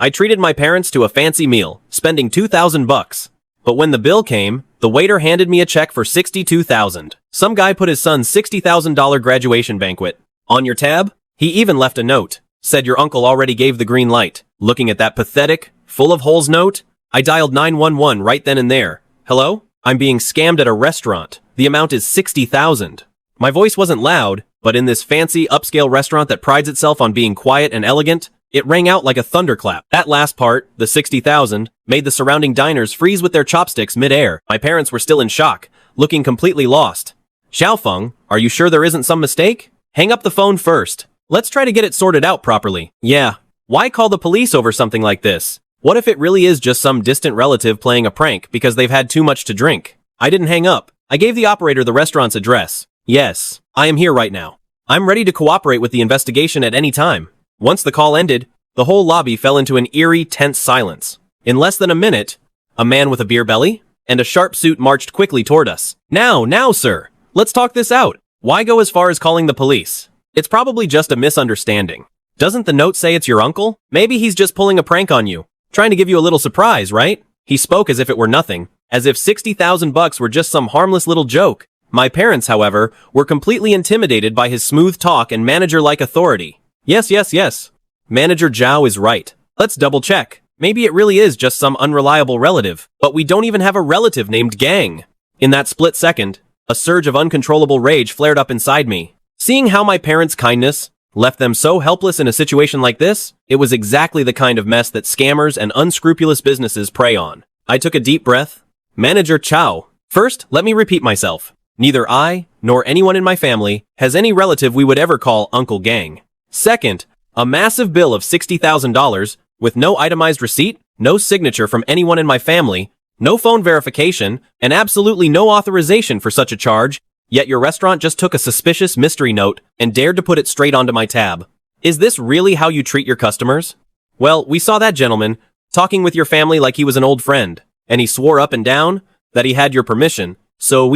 I treated my parents to a fancy meal, spending $2,000. But when the bill came, the waiter handed me a check for $62,000. Some guy put his son's $60,000 graduation banquet on your tab. He even left a note. Said your uncle already gave the green light. Looking at that pathetic, full of holes note, I dialed 911 right then and there. Hello? I'm being scammed at a restaurant. The amount is $60,000. My voice wasn't loud, but in this fancy, upscale restaurant that prides itself on being quiet and elegant, it rang out like a thunderclap. That last part, the $60,000, made the surrounding diners freeze with their chopsticks mid-air. My parents were still in shock, looking completely lost. Xiaofeng, are you sure there isn't some mistake? Hang up the phone first. Let's try to get it sorted out properly. Yeah. Why call the police over something like this? What if it really is just some distant relative playing a prank because they've had too much to drink? I didn't hang up. I gave the operator the restaurant's address. Yes, I am here right now. I'm ready to cooperate with the investigation at any time. Once the call ended, the whole lobby fell into an eerie, tense silence. In less than a minute, a man with a beer belly and a sharp suit marched quickly toward us. Now, sir. Let's talk this out. Why go as far as calling the police? It's probably just a misunderstanding. Doesn't the note say it's your uncle? Maybe he's just pulling a prank on you. Trying to give you a little surprise, right? He spoke as if it were nothing, as if $60,000 were just some harmless little joke. My parents, however, were completely intimidated by his smooth talk and manager-like authority. Yes. Manager Zhao is right. Let's double check. Maybe it really is just some unreliable relative, but we don't even have a relative named Gang. In that split second, a surge of uncontrollable rage flared up inside me. Seeing how my parents' kindness left them so helpless in a situation like this, it was exactly the kind of mess that scammers and unscrupulous businesses prey on. I took a deep breath. Manager Chao. First, let me repeat myself. Neither I, nor anyone in my family, has any relative we would ever call Uncle Gang. Second, a massive bill of $60,000, with no itemized receipt, no signature from anyone in my family, no phone verification, and absolutely no authorization for such a charge, yet your restaurant just took a suspicious mystery note and dared to put it straight onto my tab. Is this really how you treat your customers? Well, we saw that gentleman talking with your family like he was an old friend, and he swore up and down that he had your permission, so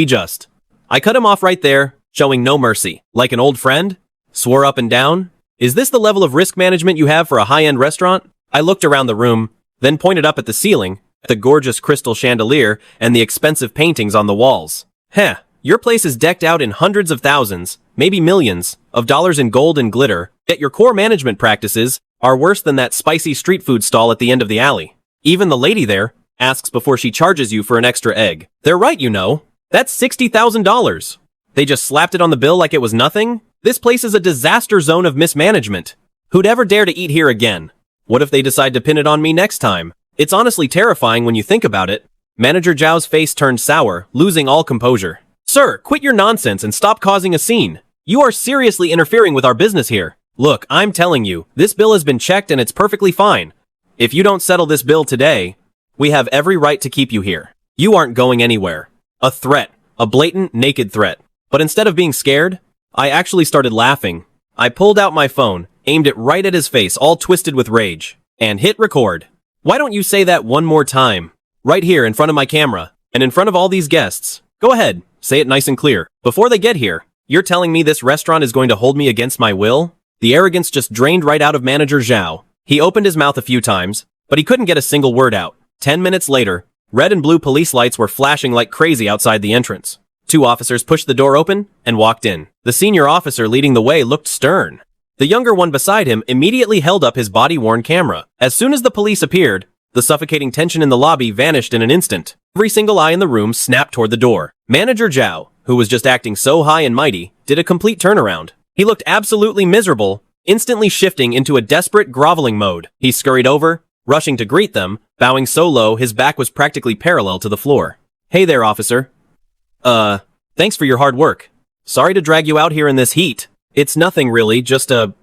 I cut him off right there, showing no mercy. Like an old friend? Swore up and down? Is this the level of risk management you have for a high-end restaurant? I looked around the room, then pointed up at the ceiling, at the gorgeous crystal chandelier, and the expensive paintings on the walls. Heh, your place is decked out in hundreds of thousands, maybe millions, of dollars in gold and glitter, yet your core management practices are worse than that spicy street food stall at the end of the alley. Even the lady there asks before she charges you for an extra egg. They're right, you know. That's $60,000. They just slapped it on the bill like it was nothing? This place is a disaster zone of mismanagement. Who'd ever dare to eat here again? What if they decide to pin it on me next time? It's honestly terrifying when you think about it. Manager Zhao's face turned sour, losing all composure. Sir, quit your nonsense and stop causing a scene. You are seriously interfering with our business here. Look, I'm telling you, this bill has been checked and it's perfectly fine. If you don't settle this bill today, we have every right to keep you here. You aren't going anywhere. A threat. A blatant, naked threat. But instead of being scared, I actually started laughing. I pulled out my phone, aimed it right at his face, all twisted with rage, and hit record. Why don't you say that one more time? Right here in front of my camera, and in front of all these guests. Go ahead, say it nice and clear. Before they get here, you're telling me this restaurant is going to hold me against my will? The arrogance just drained right out of Manager Zhao. He opened his mouth a few times, but he couldn't get a single word out. 10 minutes later, red and blue police lights were flashing like crazy outside the entrance. 2 officers pushed the door open and walked in. The senior officer leading the way looked stern. The younger one beside him immediately held up his body-worn camera. As soon as the police appeared, the suffocating tension in the lobby vanished in an instant. Every single eye in the room snapped toward the door. Manager Zhao, who was just acting so high and mighty, did a complete turnaround. He looked absolutely miserable, instantly shifting into a desperate groveling mode. He scurried over, rushing to greet them, bowing so low his back was practically parallel to the floor. Hey there, officer. Thanks for your hard work. Sorry to drag you out here in this heat. It's nothing really, just a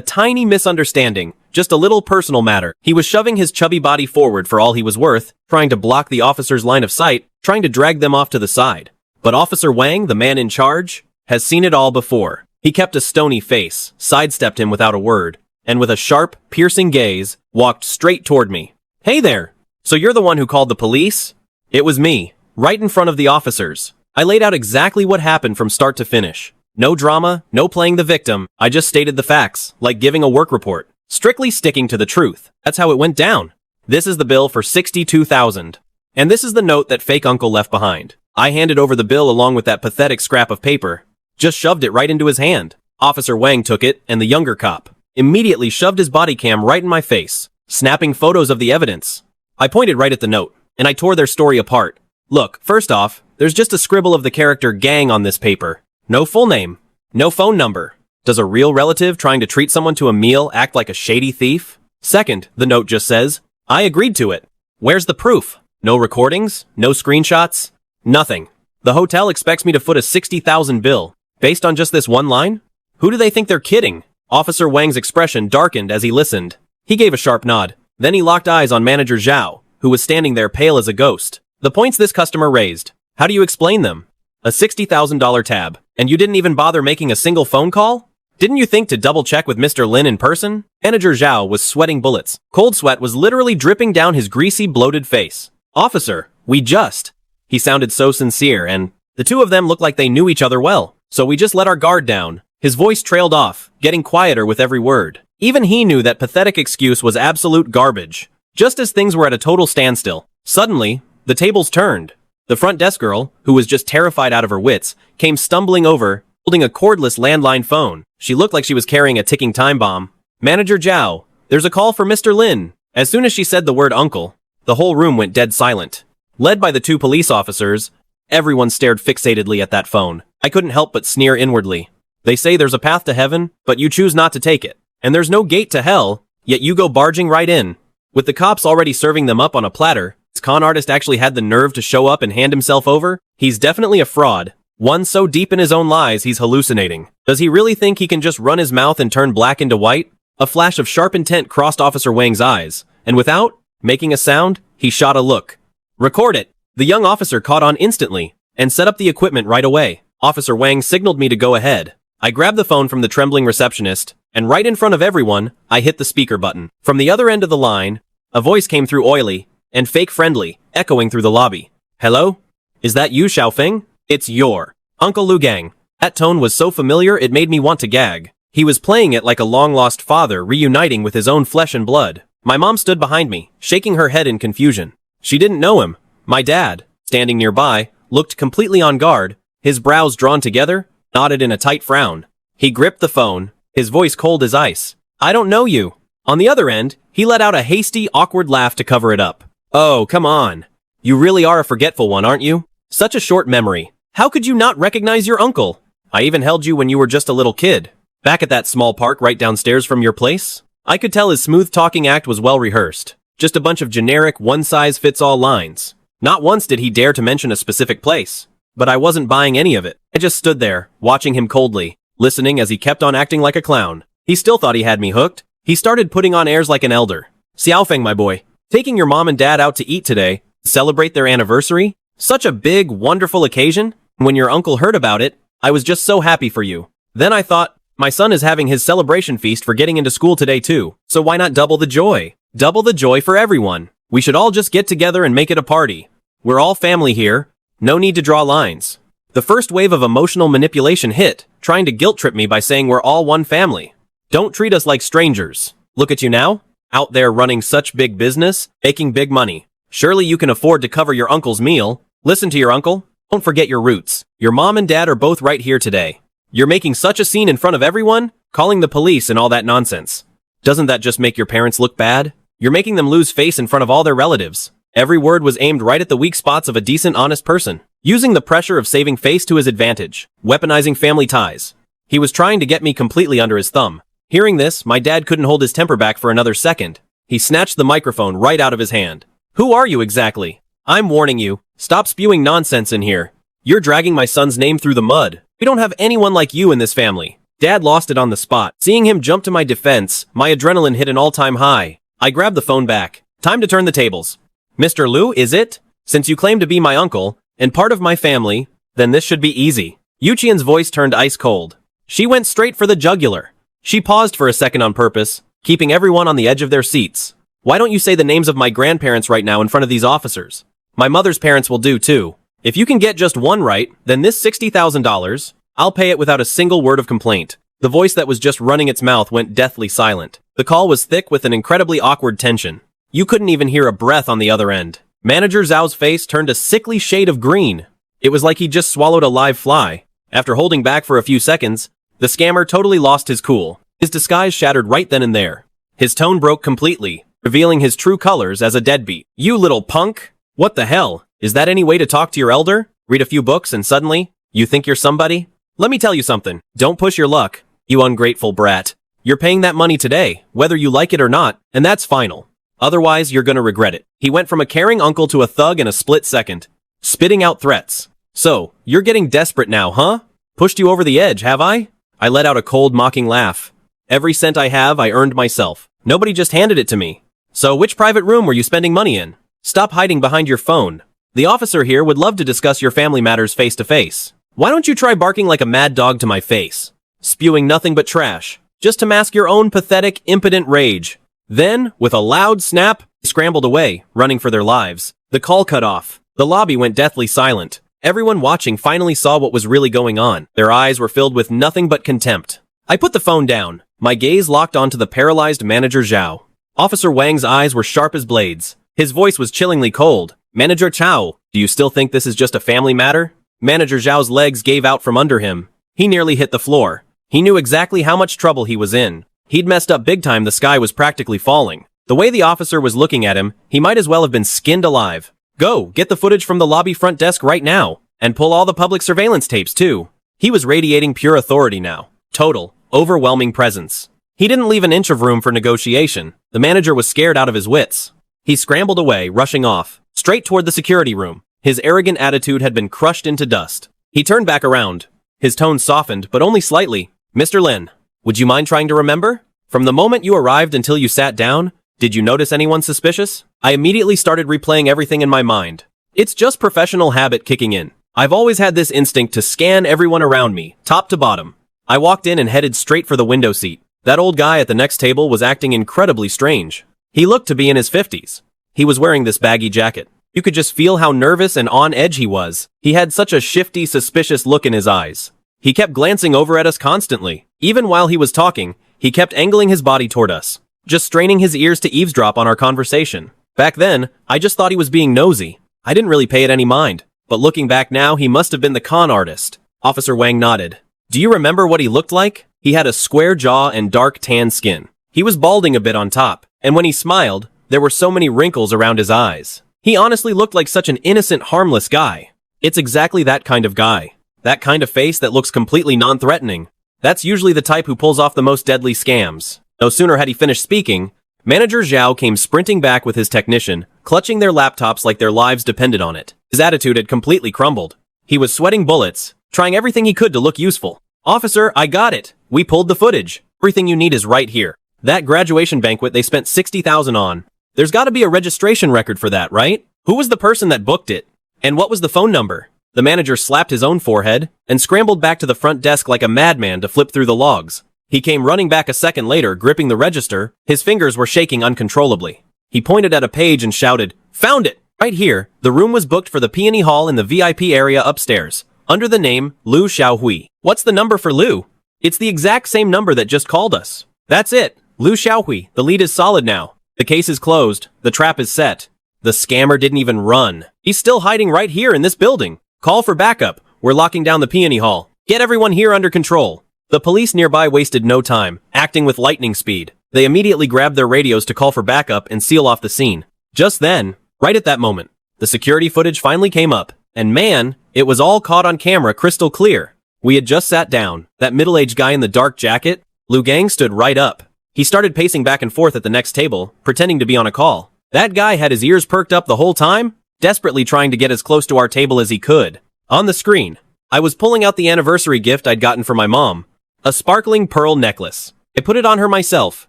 tiny misunderstanding. Just a little personal matter. He was shoving his chubby body forward for all he was worth, trying to block the officer's line of sight, trying to drag them off to the side. But Officer Wang, the man in charge, has seen it all before. He kept a stony face, sidestepped him without a word, and with a sharp, piercing gaze, walked straight toward me. Hey there! So you're the one who called the police? It was me, right in front of the officers. I laid out exactly what happened from start to finish. No drama, no playing the victim, I just stated the facts, like giving a work report. Strictly sticking to the truth. That's how it went down. This is the bill for $62,000. And this is the note that fake uncle left behind. I handed over the bill along with that pathetic scrap of paper. Just shoved it right into his hand. Officer Wang took it, and the younger cop immediately shoved his body cam right in my face, snapping photos of the evidence. I pointed right at the note, and I tore their story apart. Look, first off, there's just a scribble of the character Gang on this paper. No full name. No phone number. Does a real relative trying to treat someone to a meal act like a shady thief? Second, the note just says, I agreed to it. Where's the proof? No recordings? No screenshots? Nothing. The hotel expects me to foot a $60,000 bill, based on just this one line? Who do they think they're kidding? Officer Wang's expression darkened as he listened. He gave a sharp nod. Then he locked eyes on Manager Zhao, who was standing there pale as a ghost. The points this customer raised. How do you explain them? A $60,000 tab, and you didn't even bother making a single phone call? Didn't you think to double-check with Mr. Lin in person? Manager Zhao was sweating bullets. Cold sweat was literally dripping down his greasy, bloated face. Officer, He sounded so sincere, and the two of them looked like they knew each other well. So we just let our guard down. His voice trailed off, getting quieter with every word. Even he knew that pathetic excuse was absolute garbage. Just as things were at a total standstill, suddenly, the tables turned. The front desk girl, who was just terrified out of her wits, came stumbling over, holding a cordless landline phone. She looked like she was carrying a ticking time bomb. Manager Zhao, there's a call for Mr. Lin. As soon as she said the word uncle, the whole room went dead silent. Led by the two police officers, everyone stared fixatedly at that phone. I couldn't help but sneer inwardly. They say there's a path to heaven, but you choose not to take it. And there's no gate to hell, yet you go barging right in. With the cops already serving them up on a platter, this con artist actually had the nerve to show up and hand himself over? He's definitely a fraud. One so deep in his own lies he's hallucinating. Does he really think he can just run his mouth and turn black into white? A flash of sharp intent crossed Officer Wang's eyes, and without making a sound, he shot a look. Record it! The young officer caught on instantly, and set up the equipment right away. Officer Wang signaled me to go ahead. I grabbed the phone from the trembling receptionist, and right in front of everyone, I hit the speaker button. From the other end of the line, a voice came through oily and fake friendly, echoing through the lobby. Hello? Is that you, Xiaofeng? It's your Uncle Lu Gang. That tone was so familiar it made me want to gag. He was playing it like a long-lost father reuniting with his own flesh and blood. My mom stood behind me, shaking her head in confusion. She didn't know him. My dad, standing nearby, looked completely on guard, his brows drawn together, nodded in a tight frown. He gripped the phone, his voice cold as ice. I don't know you. On the other end, he let out a hasty, awkward laugh to cover it up. Oh, come on. You really are a forgetful one, aren't you? Such a short memory. How could you not recognize your uncle? I even held you when you were just a little kid. Back at that small park right downstairs from your place? I could tell his smooth-talking act was well rehearsed. Just a bunch of generic, one-size-fits-all lines. Not once did he dare to mention a specific place. But I wasn't buying any of it. I just stood there, watching him coldly, listening as he kept on acting like a clown. He still thought he had me hooked. He started putting on airs like an elder. Xiaofeng, my boy, taking your mom and dad out to eat today, celebrate their anniversary? Such a big, wonderful occasion. When your uncle heard about it, I was just so happy for you. Then I thought, my son is having his celebration feast for getting into school today too, so why not double the joy? Double the joy for everyone. We should all just get together and make it a party. We're all family here. No need to draw lines. The first wave of emotional manipulation hit, trying to guilt-trip me by saying we're all one family. Don't treat us like strangers. Look at you now, out there running such big business, making big money. Surely you can afford to cover your uncle's meal. Listen to your uncle. Don't forget your roots. Your mom and dad are both right here today. You're making such a scene in front of everyone, calling the police and all that nonsense. Doesn't that just make your parents look bad? You're making them lose face in front of all their relatives. Every word was aimed right at the weak spots of a decent, honest person. Using the pressure of saving face to his advantage. Weaponizing family ties. He was trying to get me completely under his thumb. Hearing this, my dad couldn't hold his temper back for another second. He snatched the microphone right out of his hand. Who are you exactly? I'm warning you. Stop spewing nonsense in here. You're dragging my son's name through the mud. We don't have anyone like you in this family. Dad lost it on the spot. Seeing him jump to my defense, my adrenaline hit an all-time high. I grabbed the phone back. Time to turn the tables. Mr. Lu, is it? Since you claim to be my uncle, and part of my family, then this should be easy. Yuqian's voice turned ice cold. She went straight for the jugular. She paused for a second on purpose, keeping everyone on the edge of their seats. Why don't you say the names of my grandparents right now in front of these officers? My mother's parents will do too. If you can get just one right, then this $60,000, I'll pay it without a single word of complaint. The voice that was just running its mouth went deathly silent. The call was thick with an incredibly awkward tension. You couldn't even hear a breath on the other end. Manager Zhao's face turned a sickly shade of green. It was like he just swallowed a live fly. After holding back for a few seconds, the scammer totally lost his cool. His disguise shattered right then and there. His tone broke completely, revealing his true colors as a deadbeat. You little punk! What the hell? Is that any way to talk to your elder? Read a few books and suddenly, you think you're somebody? Let me tell you something. Don't push your luck, you ungrateful brat. You're paying that money today, whether you like it or not, and that's final. Otherwise, you're gonna regret it. He went from a caring uncle to a thug in a split second, spitting out threats. So, you're getting desperate now, huh? Pushed you over the edge, have I? I let out a cold, mocking laugh. Every cent I have, I earned myself. Nobody just handed it to me. So which private room were you spending money in? Stop hiding behind your phone. The officer here would love to discuss your family matters face to face. Why don't you try barking like a mad dog to my face? Spewing nothing but trash, just to mask your own pathetic, impotent rage. Then, with a loud snap, they scrambled away, running for their lives. The call cut off. The lobby went deathly silent. Everyone watching finally saw what was really going on. Their eyes were filled with nothing but contempt. I put the phone down. My gaze locked onto the paralyzed Manager Zhao. Officer Wang's eyes were sharp as blades. His voice was chillingly cold. Manager Chao, do you still think this is just a family matter? Manager Zhao's legs gave out from under him. He nearly hit the floor. He knew exactly how much trouble he was in. He'd messed up big time. The sky was practically falling. The way the officer was looking at him, he might as well have been skinned alive. Go, get the footage from the lobby front desk right now, and pull all the public surveillance tapes too. He was radiating pure authority now. Total, overwhelming presence. He didn't leave an inch of room for negotiation. The manager was scared out of his wits. He scrambled away, rushing off, straight toward the security room. His arrogant attitude had been crushed into dust. He turned back around. His tone softened, but only slightly. Mr. Lin, would you mind trying to remember? From the moment you arrived until you sat down, did you notice anyone suspicious? I immediately started replaying everything in my mind. It's just professional habit kicking in. I've always had this instinct to scan everyone around me, top to bottom. I walked in and headed straight for the window seat. That old guy at the next table was acting incredibly strange. He looked to be in his 50s. He was wearing this baggy jacket. You could just feel how nervous and on edge he was. He had such a shifty, suspicious look in his eyes. He kept glancing over at us constantly. Even while he was talking, he kept angling his body toward us, just straining his ears to eavesdrop on our conversation. Back then, I just thought he was being nosy. I didn't really pay it any mind. But looking back now, he must have been the con artist. Officer Wang nodded. Do you remember what he looked like? He had a square jaw and dark tan skin. He was balding a bit on top, and when he smiled, there were so many wrinkles around his eyes. He honestly looked like such an innocent, harmless guy. It's exactly that kind of guy. That kind of face that looks completely non-threatening. That's usually the type who pulls off the most deadly scams. No sooner had he finished speaking, Manager Zhao came sprinting back with his technician, clutching their laptops like their lives depended on it. His attitude had completely crumbled. He was sweating bullets, trying everything he could to look useful. Officer, I got it. We pulled the footage. Everything you need is right here. That graduation banquet they spent $60,000 on. There's gotta be a registration record for that, right? Who was the person that booked it? And what was the phone number? The manager slapped his own forehead and scrambled back to the front desk like a madman to flip through the logs. He came running back a second later, gripping the register. His fingers were shaking uncontrollably. He pointed at a page and shouted, "Found it! Right here, the room was booked for the Peony Hall in the VIP area upstairs, under the name Lu Xiaohui. What's the number for Lu? It's the exact same number that just called us. That's it, Lu Xiaohui. The lead is solid now. The case is closed. The trap is set. The scammer didn't even run. He's still hiding right here in this building. Call for backup. We're locking down the Peony Hall. Get everyone here under control." The police nearby wasted no time, acting with lightning speed. They immediately grabbed their radios to call for backup and seal off the scene. Just then, right at that moment, the security footage finally came up, and man, it was all caught on camera crystal clear. We had just sat down. That middle-aged guy in the dark jacket, Lu Gang, stood right up. He started pacing back and forth at the next table, pretending to be on a call. That guy had his ears perked up the whole time, desperately trying to get as close to our table as he could. On the screen, I was pulling out the anniversary gift I'd gotten for my mom. A sparkling pearl necklace. I put it on her myself.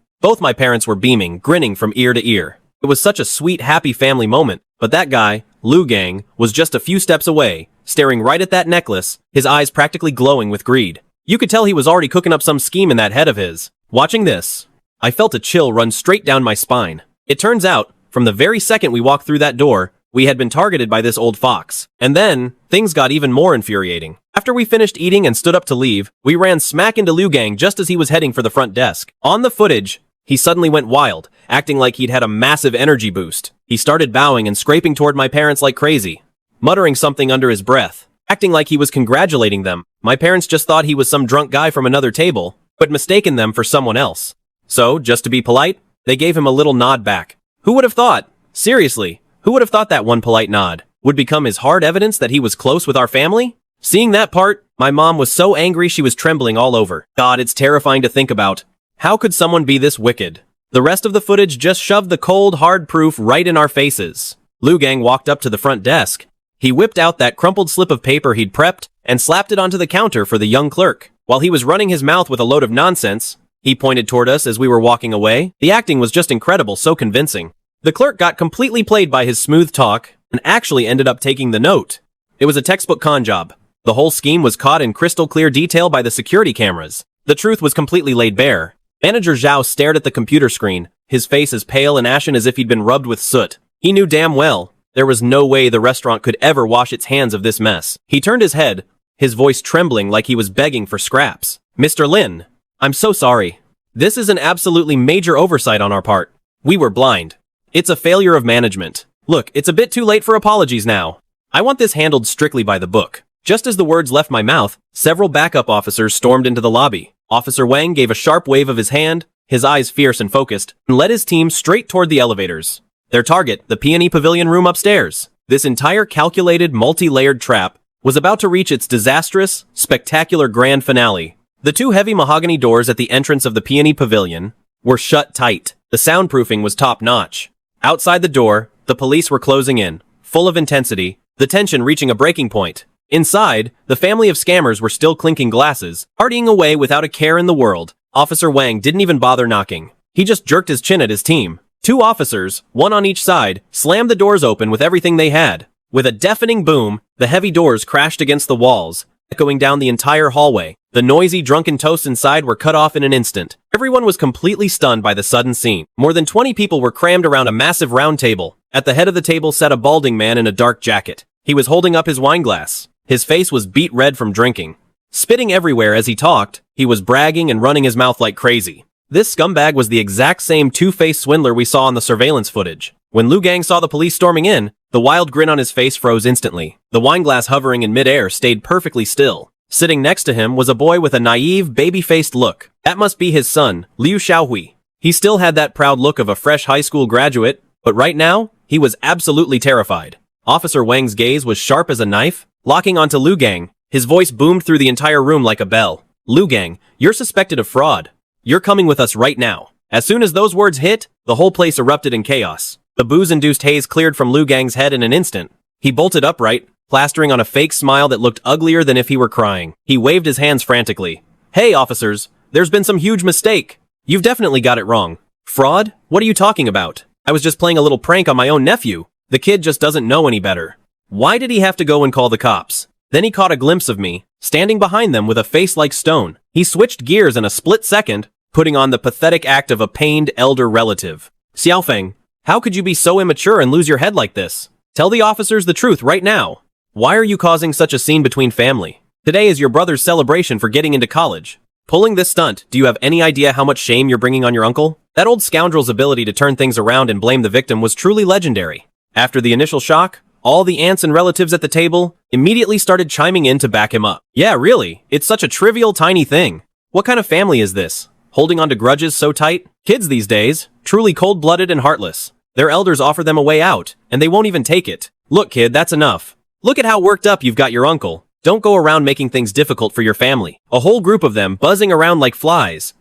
Both my parents were beaming, grinning from ear to ear. It was such a sweet, happy family moment. But that guy, Lu Gang, was just a few steps away, staring right at that necklace, his eyes practically glowing with greed. You could tell he was already cooking up some scheme in that head of his. Watching this, I felt a chill run straight down my spine. It turns out, from the very second we walked through that door, we had been targeted by this old fox. And then, things got even more infuriating. After After we finished eating and stood up to leave, we ran smack into Liu Gang just as he was heading for the front desk. On the footage, he suddenly went wild, acting like he'd had a massive energy boost. He started bowing and scraping toward my parents like crazy, muttering something under his breath, acting like he was congratulating them. My parents just thought he was some drunk guy from another table, but mistaken them for someone else. So, just to be polite, they gave him a little nod back. Who would have thought? Seriously, who would have thought that one polite nod would become his hard evidence that he was close with our family? Seeing that part, my mom was so angry she was trembling all over. God, it's terrifying to think about. How could someone be this wicked? The rest of the footage just shoved the cold, hard proof right in our faces. Liu Gang walked up to the front desk. He whipped out that crumpled slip of paper he'd prepped and slapped it onto the counter for the young clerk. While he was running his mouth with a load of nonsense, he pointed toward us as we were walking away. The acting was just incredible, so convincing. The clerk got completely played by his smooth talk and actually ended up taking the note. It was a textbook con job. The whole scheme was caught in crystal clear detail by the security cameras. The truth was completely laid bare. Manager Zhao stared at the computer screen, his face as pale and ashen as if he'd been rubbed with soot. He knew damn well there was no way the restaurant could ever wash its hands of this mess. He turned his head, his voice trembling like he was begging for scraps. Mr. Lin, I'm so sorry. This is an absolutely major oversight on our part. We were blind. It's a failure of management. Look, it's a bit too late for apologies now. I want this handled strictly by the book. Just as the words left my mouth, several backup officers stormed into the lobby. Officer Wang gave a sharp wave of his hand, his eyes fierce and focused, and led his team straight toward the elevators. Their target, the Peony Pavilion room upstairs. This entire calculated, multi-layered trap was about to reach its disastrous, spectacular grand finale. The two heavy mahogany doors at the entrance of the Peony Pavilion were shut tight. The soundproofing was top-notch. Outside the door, the police were closing in, full of intensity, the tension reaching a breaking point. Inside, the family of scammers were still clinking glasses, partying away without a care in the world. Officer Wang didn't even bother knocking. He just jerked his chin at his team. Two officers, one on each side, slammed the doors open with everything they had. With a deafening boom, the heavy doors crashed against the walls, echoing down the entire hallway. The noisy, drunken toasts inside were cut off in an instant. Everyone was completely stunned by the sudden scene. More than 20 people were crammed around a massive round table. At the head of the table sat a balding man in a dark jacket. He was holding up his wine glass. His face was beet red from drinking. Spitting everywhere as he talked, he was bragging and running his mouth like crazy. This scumbag was the exact same two-faced swindler we saw on the surveillance footage. When Liu Gang saw the police storming in, the wild grin on his face froze instantly. The wine glass hovering in midair stayed perfectly still. Sitting next to him was a boy with a naive, baby-faced look. That must be his son, Liu Xiaohui. He still had that proud look of a fresh high school graduate, but right now, he was absolutely terrified. Officer Wang's gaze was sharp as a knife, locking onto Liu Gang. His voice boomed through the entire room like a bell. Liu Gang, you're suspected of fraud. You're coming with us right now. As soon as those words hit, the whole place erupted in chaos. The booze-induced haze cleared from Liu Gang's head in an instant. He bolted upright, plastering on a fake smile that looked uglier than if he were crying. He waved his hands frantically. Hey, officers, there's been some huge mistake. You've definitely got it wrong. Fraud? What are you talking about? I was just playing a little prank on my own nephew. The kid just doesn't know any better. Why did he have to go and call the cops? Then he caught a glimpse of me, standing behind them with a face like stone. He switched gears in a split second, putting on the pathetic act of a pained elder relative. Xiaofeng, how could you be so immature and lose your head like this? Tell the officers the truth right now. Why are you causing such a scene between family? Today is your brother's celebration for getting into college. Pulling this stunt, do you have any idea how much shame you're bringing on your uncle? That old scoundrel's ability to turn things around and blame the victim was truly legendary. After the initial shock, all the aunts and relatives at the table immediately started chiming in to back him up. Yeah, really, it's such a trivial tiny thing. What kind of family is this? Holding on to grudges so tight? Kids these days, truly cold-blooded and heartless. Their elders offer them a way out, and they won't even take it. Look, kid, that's enough. Look at how worked up you've got your uncle. Don't go around making things difficult for your family. A whole group of them buzzing around like flies.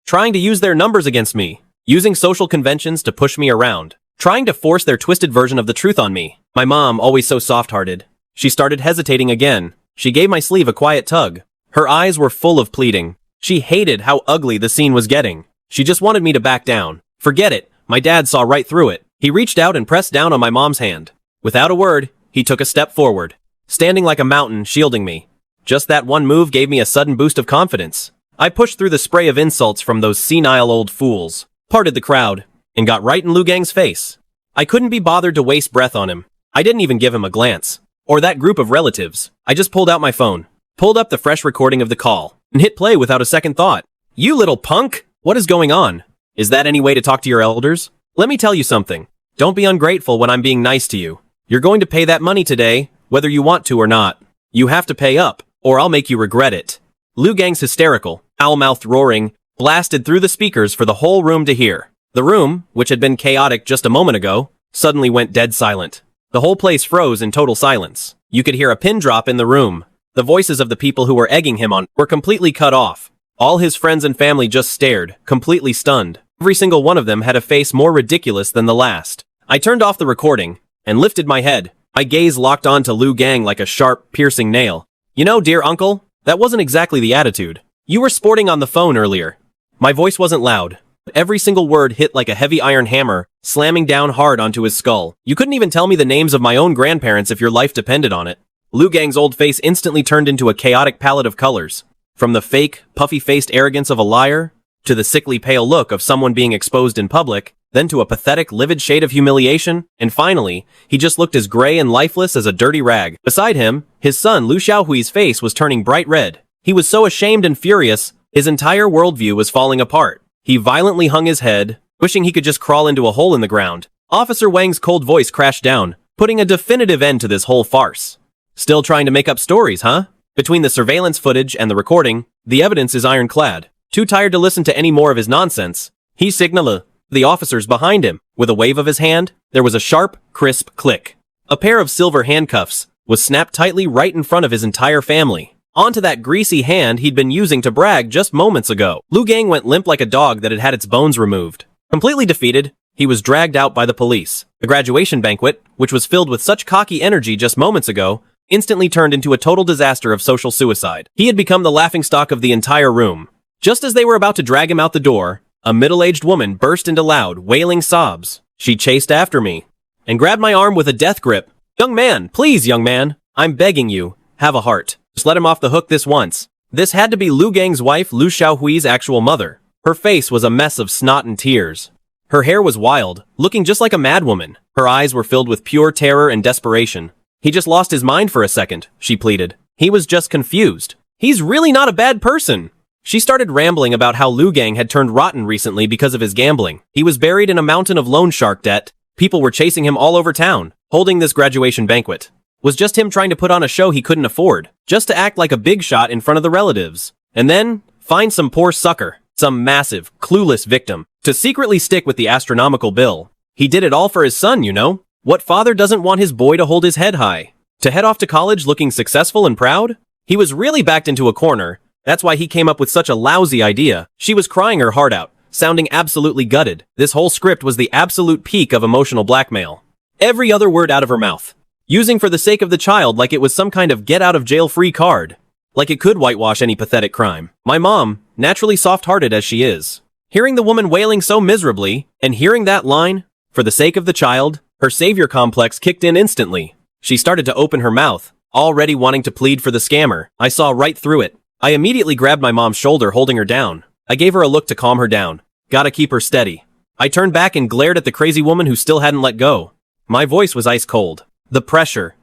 Trying to use their numbers against me. Using social conventions to push me around. Trying to force their twisted version of the truth on me. My mom, always so soft-hearted. She started hesitating again. She gave my sleeve a quiet tug. Her eyes were full of pleading. She hated how ugly the scene was getting. She just wanted me to back down. Forget it. My dad saw right through it. He reached out and pressed down on my mom's hand. Without a word, he took a step forward, standing like a mountain, shielding me. Just that one move gave me a sudden boost of confidence. I pushed through the spray of insults from those senile old fools, parted the crowd, and got right in Liu Gang's face. I couldn't be bothered to waste breath on him. I didn't even give him a glance. Or that group of relatives. I just pulled out my phone, pulled up the fresh recording of the call, and hit play without a second thought. You little punk! What is going on? Is that any way to talk to your elders? Let me tell you something. Don't be ungrateful when I'm being nice to you. You're going to pay that money today, whether you want to or not. You have to pay up, or I'll make you regret it. Liu Gang's hysterical, owl-mouthed roaring blasted through the speakers for the whole room to hear. The room, which had been chaotic just a moment ago, suddenly went dead silent. The whole place froze in total silence. You could hear a pin drop in the room. The voices of the people who were egging him on were completely cut off. All his friends and family just stared, completely stunned. Every single one of them had a face more ridiculous than the last. I turned off the recording and lifted my head. My gaze locked on to Liu Gang like a sharp, piercing nail. You know, dear uncle, that wasn't exactly the attitude you were sporting on the phone earlier. My voice wasn't loud. Every single word hit like a heavy iron hammer, slamming down hard onto his skull. You couldn't even tell me the names of my own grandparents if your life depended on it. Liu Gang's old face instantly turned into a chaotic palette of colors. From the fake, puffy-faced arrogance of a liar, to the sickly pale look of someone being exposed in public, then to a pathetic, livid shade of humiliation, and finally, he just looked as gray and lifeless as a dirty rag. Beside him, his son Liu Xiaohui's face was turning bright red. He was so ashamed and furious, his entire worldview was falling apart. He violently hung his head, wishing he could just crawl into a hole in the ground. Officer Wang's cold voice crashed down, putting a definitive end to this whole farce. Still trying to make up stories, huh? Between the surveillance footage and the recording, the evidence is ironclad. Too tired to listen to any more of his nonsense, he signaled the officers behind him. With a wave of his hand, there was a sharp, crisp click. A pair of silver handcuffs was snapped tightly right in front of his entire family. Onto that greasy hand he'd been using to brag just moments ago. Liu Gang went limp like a dog that had had its bones removed. Completely defeated, he was dragged out by the police. The graduation banquet, which was filled with such cocky energy just moments ago, instantly turned into a total disaster of social suicide. He had become the laughingstock of the entire room. Just as they were about to drag him out the door, a middle-aged woman burst into loud, wailing sobs. She chased after me and grabbed my arm with a death grip. Young man, please, young man, I'm begging you, have a heart. Just let him off the hook this once. This had to be Liu Gang's wife, Liu Xiaohui's actual mother. Her face was a mess of snot and tears. Her hair was wild, looking just like a madwoman. Her eyes were filled with pure terror and desperation. He just lost his mind for a second, she pleaded. He was just confused. He's really not a bad person. She started rambling about how Liu Gang had turned rotten recently because of his gambling. He was buried in a mountain of loan shark debt. People were chasing him all over town. Holding this graduation banquet was just him trying to put on a show he couldn't afford, just to act like a big shot in front of the relatives. And then, find some poor sucker, some massive, clueless victim, to secretly stick with the astronomical bill. He did it all for his son, you know? What father doesn't want his boy to hold his head high? To head off to college looking successful and proud? He was really backed into a corner. That's why he came up with such a lousy idea. She was crying her heart out, sounding absolutely gutted. This whole script was the absolute peak of emotional blackmail. Every other word out of her mouth, using for the sake of the child like it was some kind of get-out-of-jail-free card. Like it could whitewash any pathetic crime. My mom, naturally soft-hearted as she is, hearing the woman wailing so miserably, and hearing that line, for the sake of the child, her savior complex kicked in instantly. She started to open her mouth, already wanting to plead for the scammer. I saw right through it. I immediately grabbed my mom's shoulder, holding her down. I gave her a look to calm her down. Gotta keep her steady. I turned back and glared at the crazy woman who still hadn't let go. My voice was ice cold. The pressure.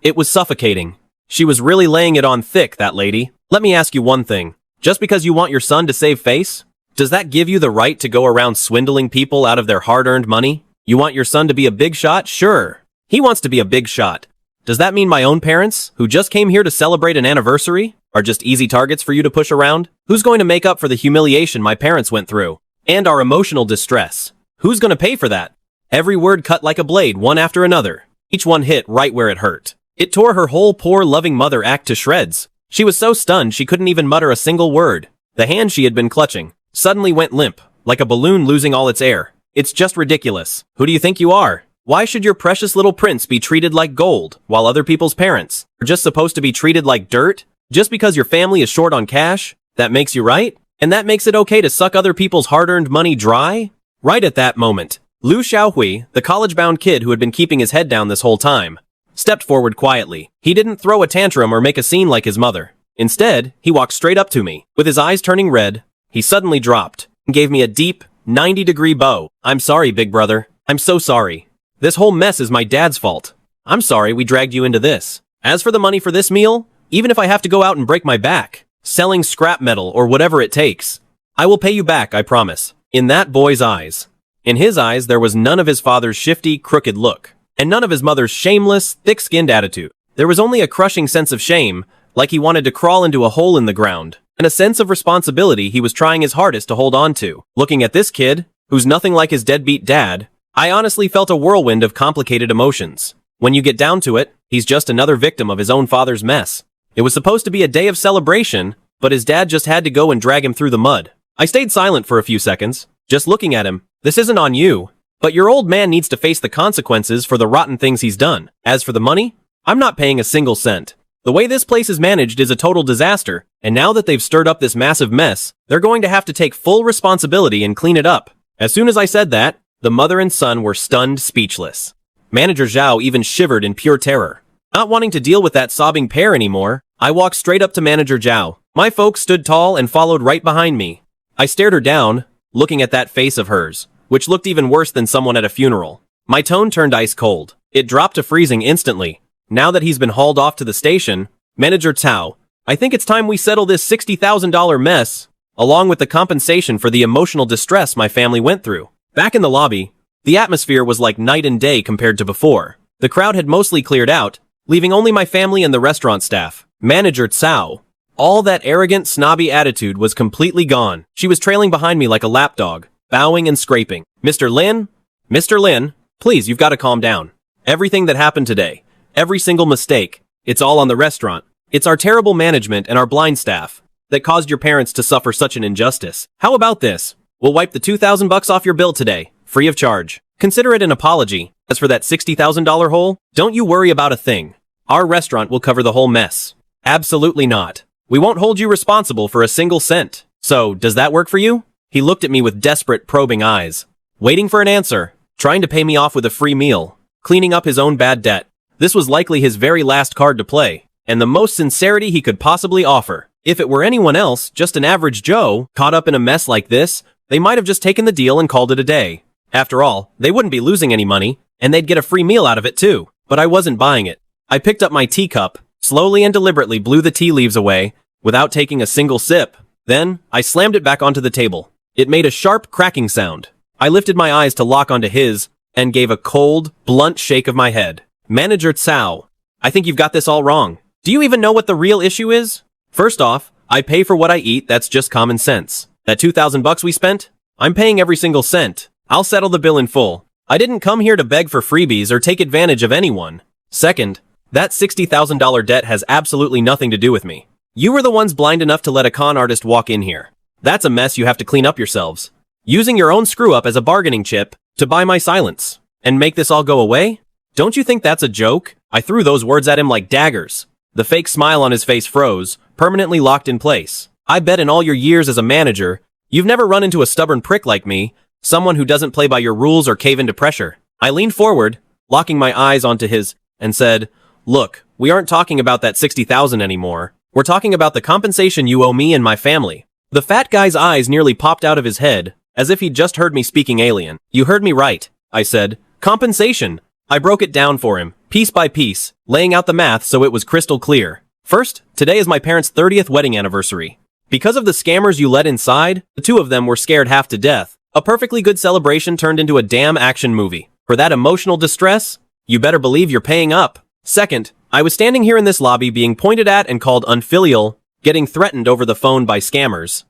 It was suffocating. She was really laying it on thick, that lady. Let me ask you one thing. Just because you want your son to save face, does that give you the right to go around swindling people out of their hard-earned money? You want your son to be a big shot? Sure. He wants to be a big shot. Does that mean my own parents, who just came here to celebrate an anniversary, are just easy targets for you to push around? Who's going to make up for the humiliation my parents went through? And our emotional distress? Who's going to pay for that? Every word cut like a blade, one after another. Each one hit right where it hurt. It tore her whole poor loving mother act to shreds. She was so stunned she couldn't even mutter a single word. The hand she had been clutching suddenly went limp, like a balloon losing all its air. It's just ridiculous. Who do you think you are? Why should your precious little prince be treated like gold, while other people's parents are just supposed to be treated like dirt? Just because your family is short on cash, that makes you right? And that makes it okay to suck other people's hard-earned money dry? Right at that moment, Liu Xiaohui, the college-bound kid who had been keeping his head down this whole time, stepped forward quietly. He didn't throw a tantrum or make a scene like his mother. Instead, he walked straight up to me. With his eyes turning red, he suddenly dropped and gave me a deep, 90-degree bow. I'm sorry, big brother. I'm so sorry. This whole mess is my dad's fault. I'm sorry we dragged you into this. As for the money for this meal, even if I have to go out and break my back, selling scrap metal or whatever it takes, I will pay you back, I promise. In that boy's eyes. In his eyes, there was none of his father's shifty, crooked look, and none of his mother's shameless, thick-skinned attitude. There was only a crushing sense of shame, like he wanted to crawl into a hole in the ground, and a sense of responsibility he was trying his hardest to hold on to. Looking at this kid, who's nothing like his deadbeat dad, I honestly felt a whirlwind of complicated emotions. When you get down to it, he's just another victim of his own father's mess. It was supposed to be a day of celebration, but his dad just had to go and drag him through the mud. I stayed silent for a few seconds, just looking at him. This isn't on you, but your old man needs to face the consequences for the rotten things he's done. As for the money, I'm not paying a single cent. The way this place is managed is a total disaster, and now that they've stirred up this massive mess, they're going to have to take full responsibility and clean it up. As soon as I said that, the mother and son were stunned speechless. Manager Zhao even shivered in pure terror. Not wanting to deal with that sobbing pair anymore, I walked straight up to Manager Zhao. My folks stood tall and followed right behind me. I stared her down, looking at that face of hers, which looked even worse than someone at a funeral. My tone turned ice cold. It dropped to freezing instantly. Now that he's been hauled off to the station, Manager Cao, I think it's time we settle this $60,000 mess, along with the compensation for the emotional distress my family went through. Back in the lobby, the atmosphere was like night and day compared to before. The crowd had mostly cleared out, leaving only my family and the restaurant staff. Manager Cao, all that arrogant, snobby attitude was completely gone. She was trailing behind me like a lapdog, bowing and scraping. Mr. Lin, please, you've got to calm down. Everything that happened today, every single mistake, it's all on the restaurant. It's our terrible management and our blind staff that caused your parents to suffer such an injustice. How about this? We'll wipe the $2,000 off your bill today, free of charge. Consider it an apology. As for that $60,000 hole, don't you worry about a thing. Our restaurant will cover the whole mess. Absolutely not. We won't hold you responsible for a single cent. So, does that work for you? He looked at me with desperate, probing eyes, waiting for an answer, trying to pay me off with a free meal, cleaning up his own bad debt. This was likely his very last card to play, and the most sincerity he could possibly offer. If it were anyone else, just an average Joe, caught up in a mess like this, they might have just taken the deal and called it a day. After all, they wouldn't be losing any money, and they'd get a free meal out of it too. But I wasn't buying it. I picked up my teacup, slowly and deliberately blew the tea leaves away, without taking a single sip. Then, I slammed it back onto the table. It made a sharp cracking sound. I lifted my eyes to lock onto his, and gave a cold, blunt shake of my head. Manager Cao, I think you've got this all wrong. Do you even know what the real issue is? First off, I pay for what I eat, that's just common sense. That $2,000 we spent? I'm paying every single cent. I'll settle the bill in full. I didn't come here to beg for freebies or take advantage of anyone. Second, that $60,000 debt has absolutely nothing to do with me. You were the ones blind enough to let a con artist walk in here. That's a mess you have to clean up yourselves. Using your own screw-up as a bargaining chip to buy my silence and make this all go away? Don't you think that's a joke? I threw those words at him like daggers. The fake smile on his face froze, permanently locked in place. I bet in all your years as a manager, you've never run into a stubborn prick like me, someone who doesn't play by your rules or cave into pressure. I leaned forward, locking my eyes onto his, and said, Look, we aren't talking about that $60,000 anymore. We're talking about the compensation you owe me and my family. The fat guy's eyes nearly popped out of his head, as if he'd just heard me speaking alien. You heard me right, I said. Compensation. I broke it down for him, piece by piece, laying out the math so it was crystal clear. First, today is my parents' 30th wedding anniversary. Because of the scammers you let inside, the two of them were scared half to death. A perfectly good celebration turned into a damn action movie. For that emotional distress, you better believe you're paying up. Second, I was standing here in this lobby being pointed at and called unfilial, getting threatened over the phone by scammers,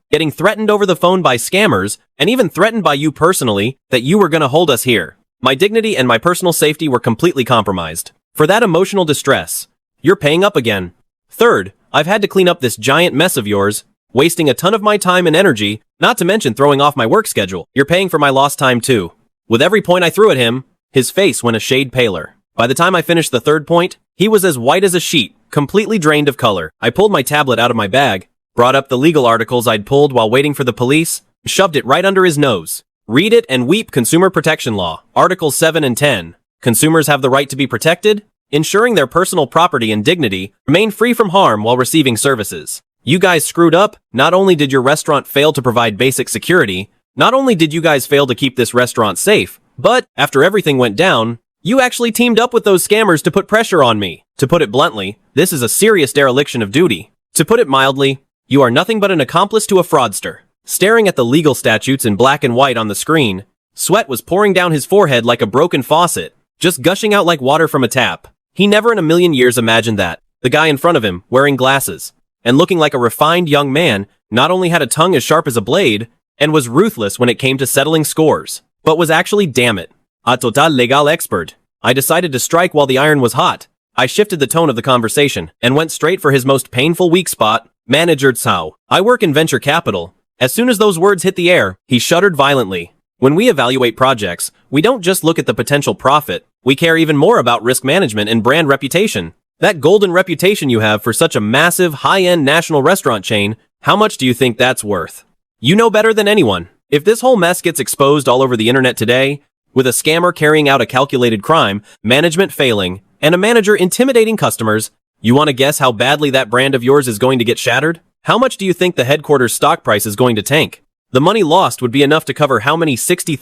and even threatened by you personally that you were gonna hold us here. My dignity and my personal safety were completely compromised. For that emotional distress, you're paying up again. Third, I've had to clean up this giant mess of yours, wasting a ton of my time and energy, not to mention throwing off my work schedule. You're paying for my lost time too. With every point I threw at him, his face went a shade paler. By the time I finished the third point, he was as white as a sheet, completely drained of color. I pulled my tablet out of my bag, brought up the legal articles I'd pulled while waiting for the police, and shoved it right under his nose. Read it and weep. Consumer Protection Law, Articles 7 and 10. Consumers have the right to be protected, ensuring their personal property and dignity remain free from harm while receiving services. You guys screwed up. Not only did your restaurant fail to provide basic security, not only did you guys fail to keep this restaurant safe, but after everything went down, You actually teamed up with those scammers to put pressure on me. To put it bluntly, this is a serious dereliction of duty. To put it mildly, you are nothing but an accomplice to a fraudster. Staring at the legal statutes in black and white on the screen, sweat was pouring down his forehead like a broken faucet, just gushing out like water from a tap. He never in a million years imagined that. The guy in front of him, wearing glasses, and looking like a refined young man, not only had a tongue as sharp as a blade, and was ruthless when it came to settling scores, but was actually, damn it, a total legal expert. I decided to strike while the iron was hot. I shifted the tone of the conversation, and went straight for his most painful weak spot, Manager Cao. I work in venture capital. As soon as those words hit the air, he shuddered violently. When we evaluate projects, we don't just look at the potential profit, we care even more about risk management and brand reputation. That golden reputation you have for such a massive, high-end national restaurant chain, how much do you think that's worth? You know better than anyone. If this whole mess gets exposed all over the internet today, with a scammer carrying out a calculated crime, management failing, and a manager intimidating customers, you want to guess how badly that brand of yours is going to get shattered? How much do you think the headquarters stock price is going to tank? The money lost would be enough to cover how many $60,000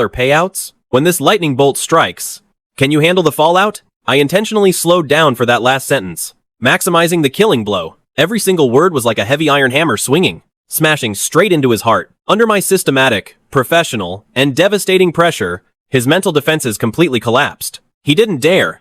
payouts? When this lightning bolt strikes, can you handle the fallout? I intentionally slowed down for that last sentence, maximizing the killing blow. Every single word was like a heavy iron hammer swinging, smashing straight into his heart. Under my systematic, professional, and devastating pressure, his mental defenses completely collapsed. He didn't dare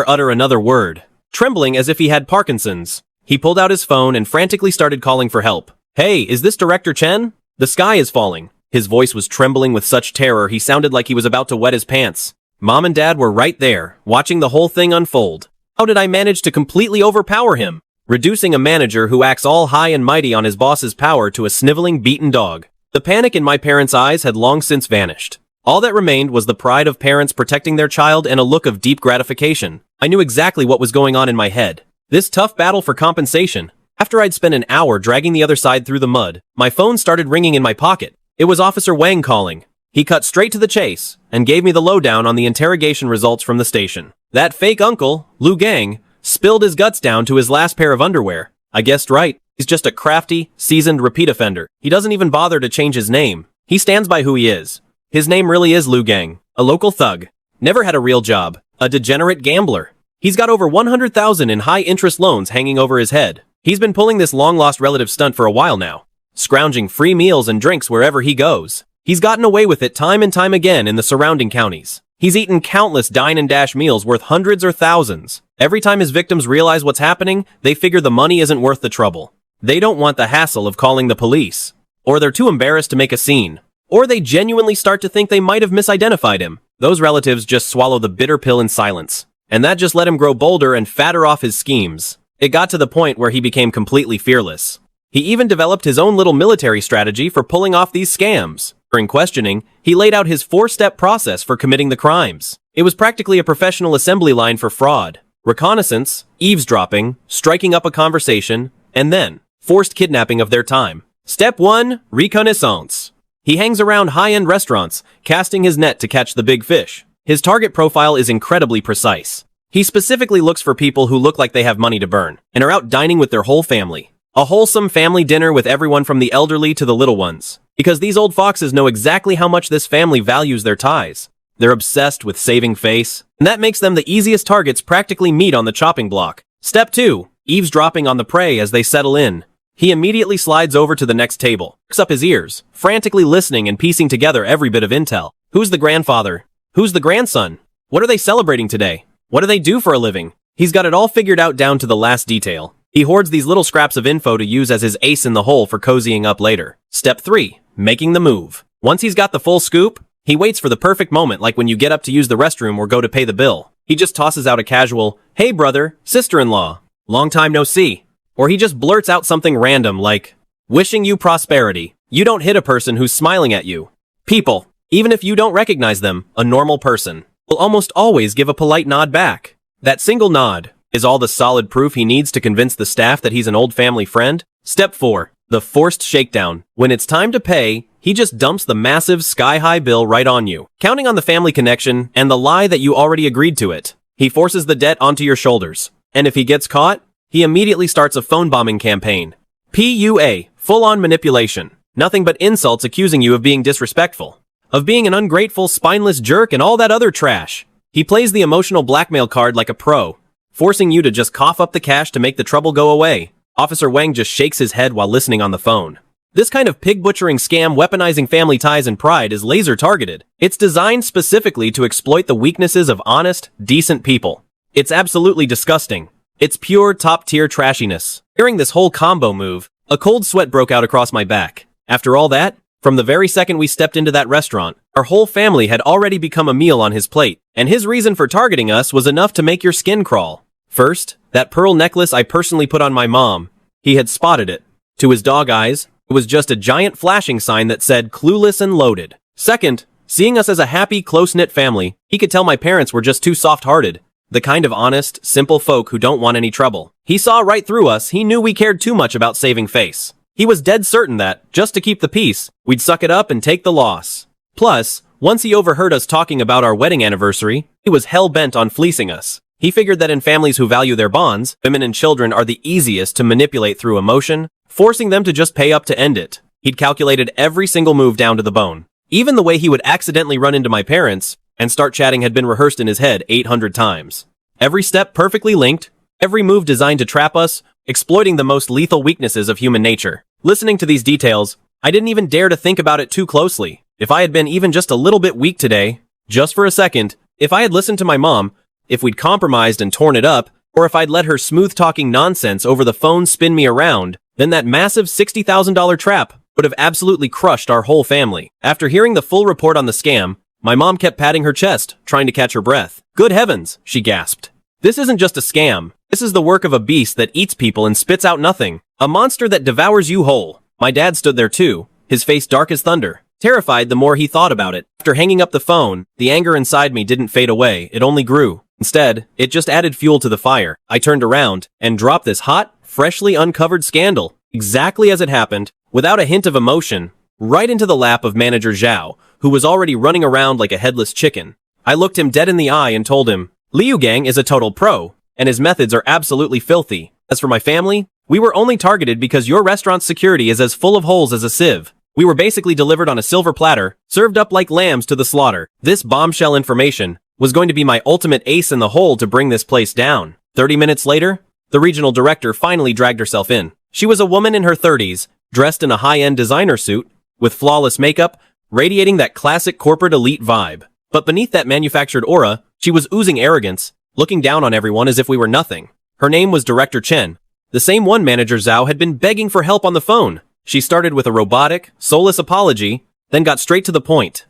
utter another word. Trembling as if he had Parkinson's, he pulled out his phone and frantically started calling for help. Hey, is this Director Chen? The sky is falling. His voice was trembling with such terror he sounded like he was about to wet his pants. Mom and Dad were right there, watching the whole thing unfold. How did I manage to completely overpower him, reducing a manager who acts all high and mighty on his boss's power to a sniveling, beaten dog? The panic in my parents' eyes had long since vanished. All that remained was the pride of parents protecting their child and a look of deep gratification. I knew exactly what was going on in my head. This tough battle for compensation. After I'd spent an hour dragging the other side through the mud, my phone started ringing in my pocket. It was Officer Wang calling. He cut straight to the chase and gave me the lowdown on the interrogation results from the station. That fake uncle, Lu Gang, spilled his guts down to his last pair of underwear. I guessed right. He's just a crafty, seasoned repeat offender. He doesn't even bother to change his name. He stands by who he is. His name really is Lu Gang, a local thug. Never had a real job. A degenerate gambler. He's got over 100,000 in high-interest loans hanging over his head. He's been pulling this long-lost relative stunt for a while now, scrounging free meals and drinks wherever he goes. He's gotten away with it time and time again in the surrounding counties. He's eaten countless dine-and-dash meals worth hundreds or thousands. Every time his victims realize what's happening, they figure the money isn't worth the trouble. They don't want the hassle of calling the police. Or they're too embarrassed to make a scene. Or they genuinely start to think they might have misidentified him. Those relatives just swallow the bitter pill in silence. And that just let him grow bolder and fatter off his schemes. It got to the point where he became completely fearless. He even developed his own little military strategy for pulling off these scams. During questioning, he laid out his 4-step process for committing the crimes. It was practically a professional assembly line for fraud. Reconnaissance, eavesdropping, striking up a conversation, and then forced kidnapping of their time. Step 1, reconnaissance. He hangs around high-end restaurants, casting his net to catch the big fish. His target profile is incredibly precise. He specifically looks for people who look like they have money to burn, and are out dining with their whole family. A wholesome family dinner with everyone from the elderly to the little ones. Because these old foxes know exactly how much this family values their ties. They're obsessed with saving face, and that makes them the easiest targets practically meat on the chopping block. Step 2, eavesdropping on the prey as they settle in. He immediately slides over to the next table, hooks up his ears, frantically listening and piecing together every bit of intel. Who's the grandfather? Who's the grandson? What are they celebrating today? What do they do for a living? He's got it all figured out down to the last detail. He hoards these little scraps of info to use as his ace in the hole for cozying up later. Step 3, making the move. Once he's got the full scoop, he waits for the perfect moment, like when you get up to use the restroom or go to pay the bill. He just tosses out a casual, "Hey brother, sister-in-law, long time no see." Or he just blurts out something random like, "Wishing you prosperity." You don't hit a person who's smiling at you. People, even if you don't recognize them, a normal person, will almost always give a polite nod back. That single nod is all the solid proof he needs to convince the staff that he's an old family friend. Step 4, the forced shakedown. When it's time to pay, he just dumps the massive sky-high bill right on you, counting on the family connection and the lie that you already agreed to it. He forces the debt onto your shoulders. And if he gets caught, he immediately starts a phone bombing campaign. PUA, full-on manipulation. Nothing but insults accusing you of being disrespectful, of being an ungrateful, spineless jerk and all that other trash. He plays the emotional blackmail card like a pro, forcing you to just cough up the cash to make the trouble go away. Officer Wang just shakes his head while listening on the phone. This kind of pig-butchering scam weaponizing family ties and pride is laser-targeted. It's designed specifically to exploit the weaknesses of honest, decent people. It's absolutely disgusting. It's pure top-tier trashiness. Hearing this whole combo move, a cold sweat broke out across my back. After all that, from the very second we stepped into that restaurant, our whole family had already become a meal on his plate, and his reason for targeting us was enough to make your skin crawl. First, that pearl necklace I personally put on my mom. He had spotted it. To his dog eyes, it was just a giant flashing sign that said clueless and loaded. Second, seeing us as a happy, close-knit family, he could tell my parents were just too soft-hearted. The kind of honest, simple folk who don't want any trouble. He saw right through us. He knew we cared too much about saving face. He was dead certain that, just to keep the peace, we'd suck it up and take the loss. Plus, once he overheard us talking about our wedding anniversary, he was hell-bent on fleecing us. He figured that in families who value their bonds, women and children are the easiest to manipulate through emotion, forcing them to just pay up to end it. He'd calculated every single move down to the bone. Even the way he would accidentally run into my parents and start chatting had been rehearsed in his head 800 times. Every step perfectly linked, every move designed to trap us, exploiting the most lethal weaknesses of human nature. Listening to these details, I didn't even dare to think about it too closely. If I had been even just a little bit weak today, just for a second, if I had listened to my mom, if we'd compromised and torn it up, or if I'd let her smooth-talking nonsense over the phone spin me around, then that massive $60,000 trap would have absolutely crushed our whole family. After hearing the full report on the scam, my mom kept patting her chest, trying to catch her breath. Good heavens, she gasped. This isn't just a scam. This is the work of a beast that eats people and spits out nothing. A monster that devours you whole. My dad stood there too, his face dark as thunder, terrified the more he thought about it. After hanging up the phone, the anger inside me didn't fade away, it only grew. Instead, it just added fuel to the fire. I turned around and dropped this hot, freshly uncovered scandal, exactly as it happened, without a hint of emotion, right into the lap of Manager Zhao, who was already running around like a headless chicken. I looked him dead in the eye and told him, Liu Gang is a total pro, and his methods are absolutely filthy. As for my family, we were only targeted because your restaurant's security is as full of holes as a sieve. We were basically delivered on a silver platter, served up like lambs to the slaughter. This bombshell information was going to be my ultimate ace in the hole to bring this place down. 30 minutes later, the regional director finally dragged herself in. She was a woman in her 30s, dressed in a high-end designer suit, with flawless makeup, radiating that classic corporate elite vibe. But beneath that manufactured aura, she was oozing arrogance, looking down on everyone as if we were nothing. Her name was Director Chen, the same one Manager Zhao had been begging for help on the phone. She started with a robotic, soulless apology, then got straight to the point.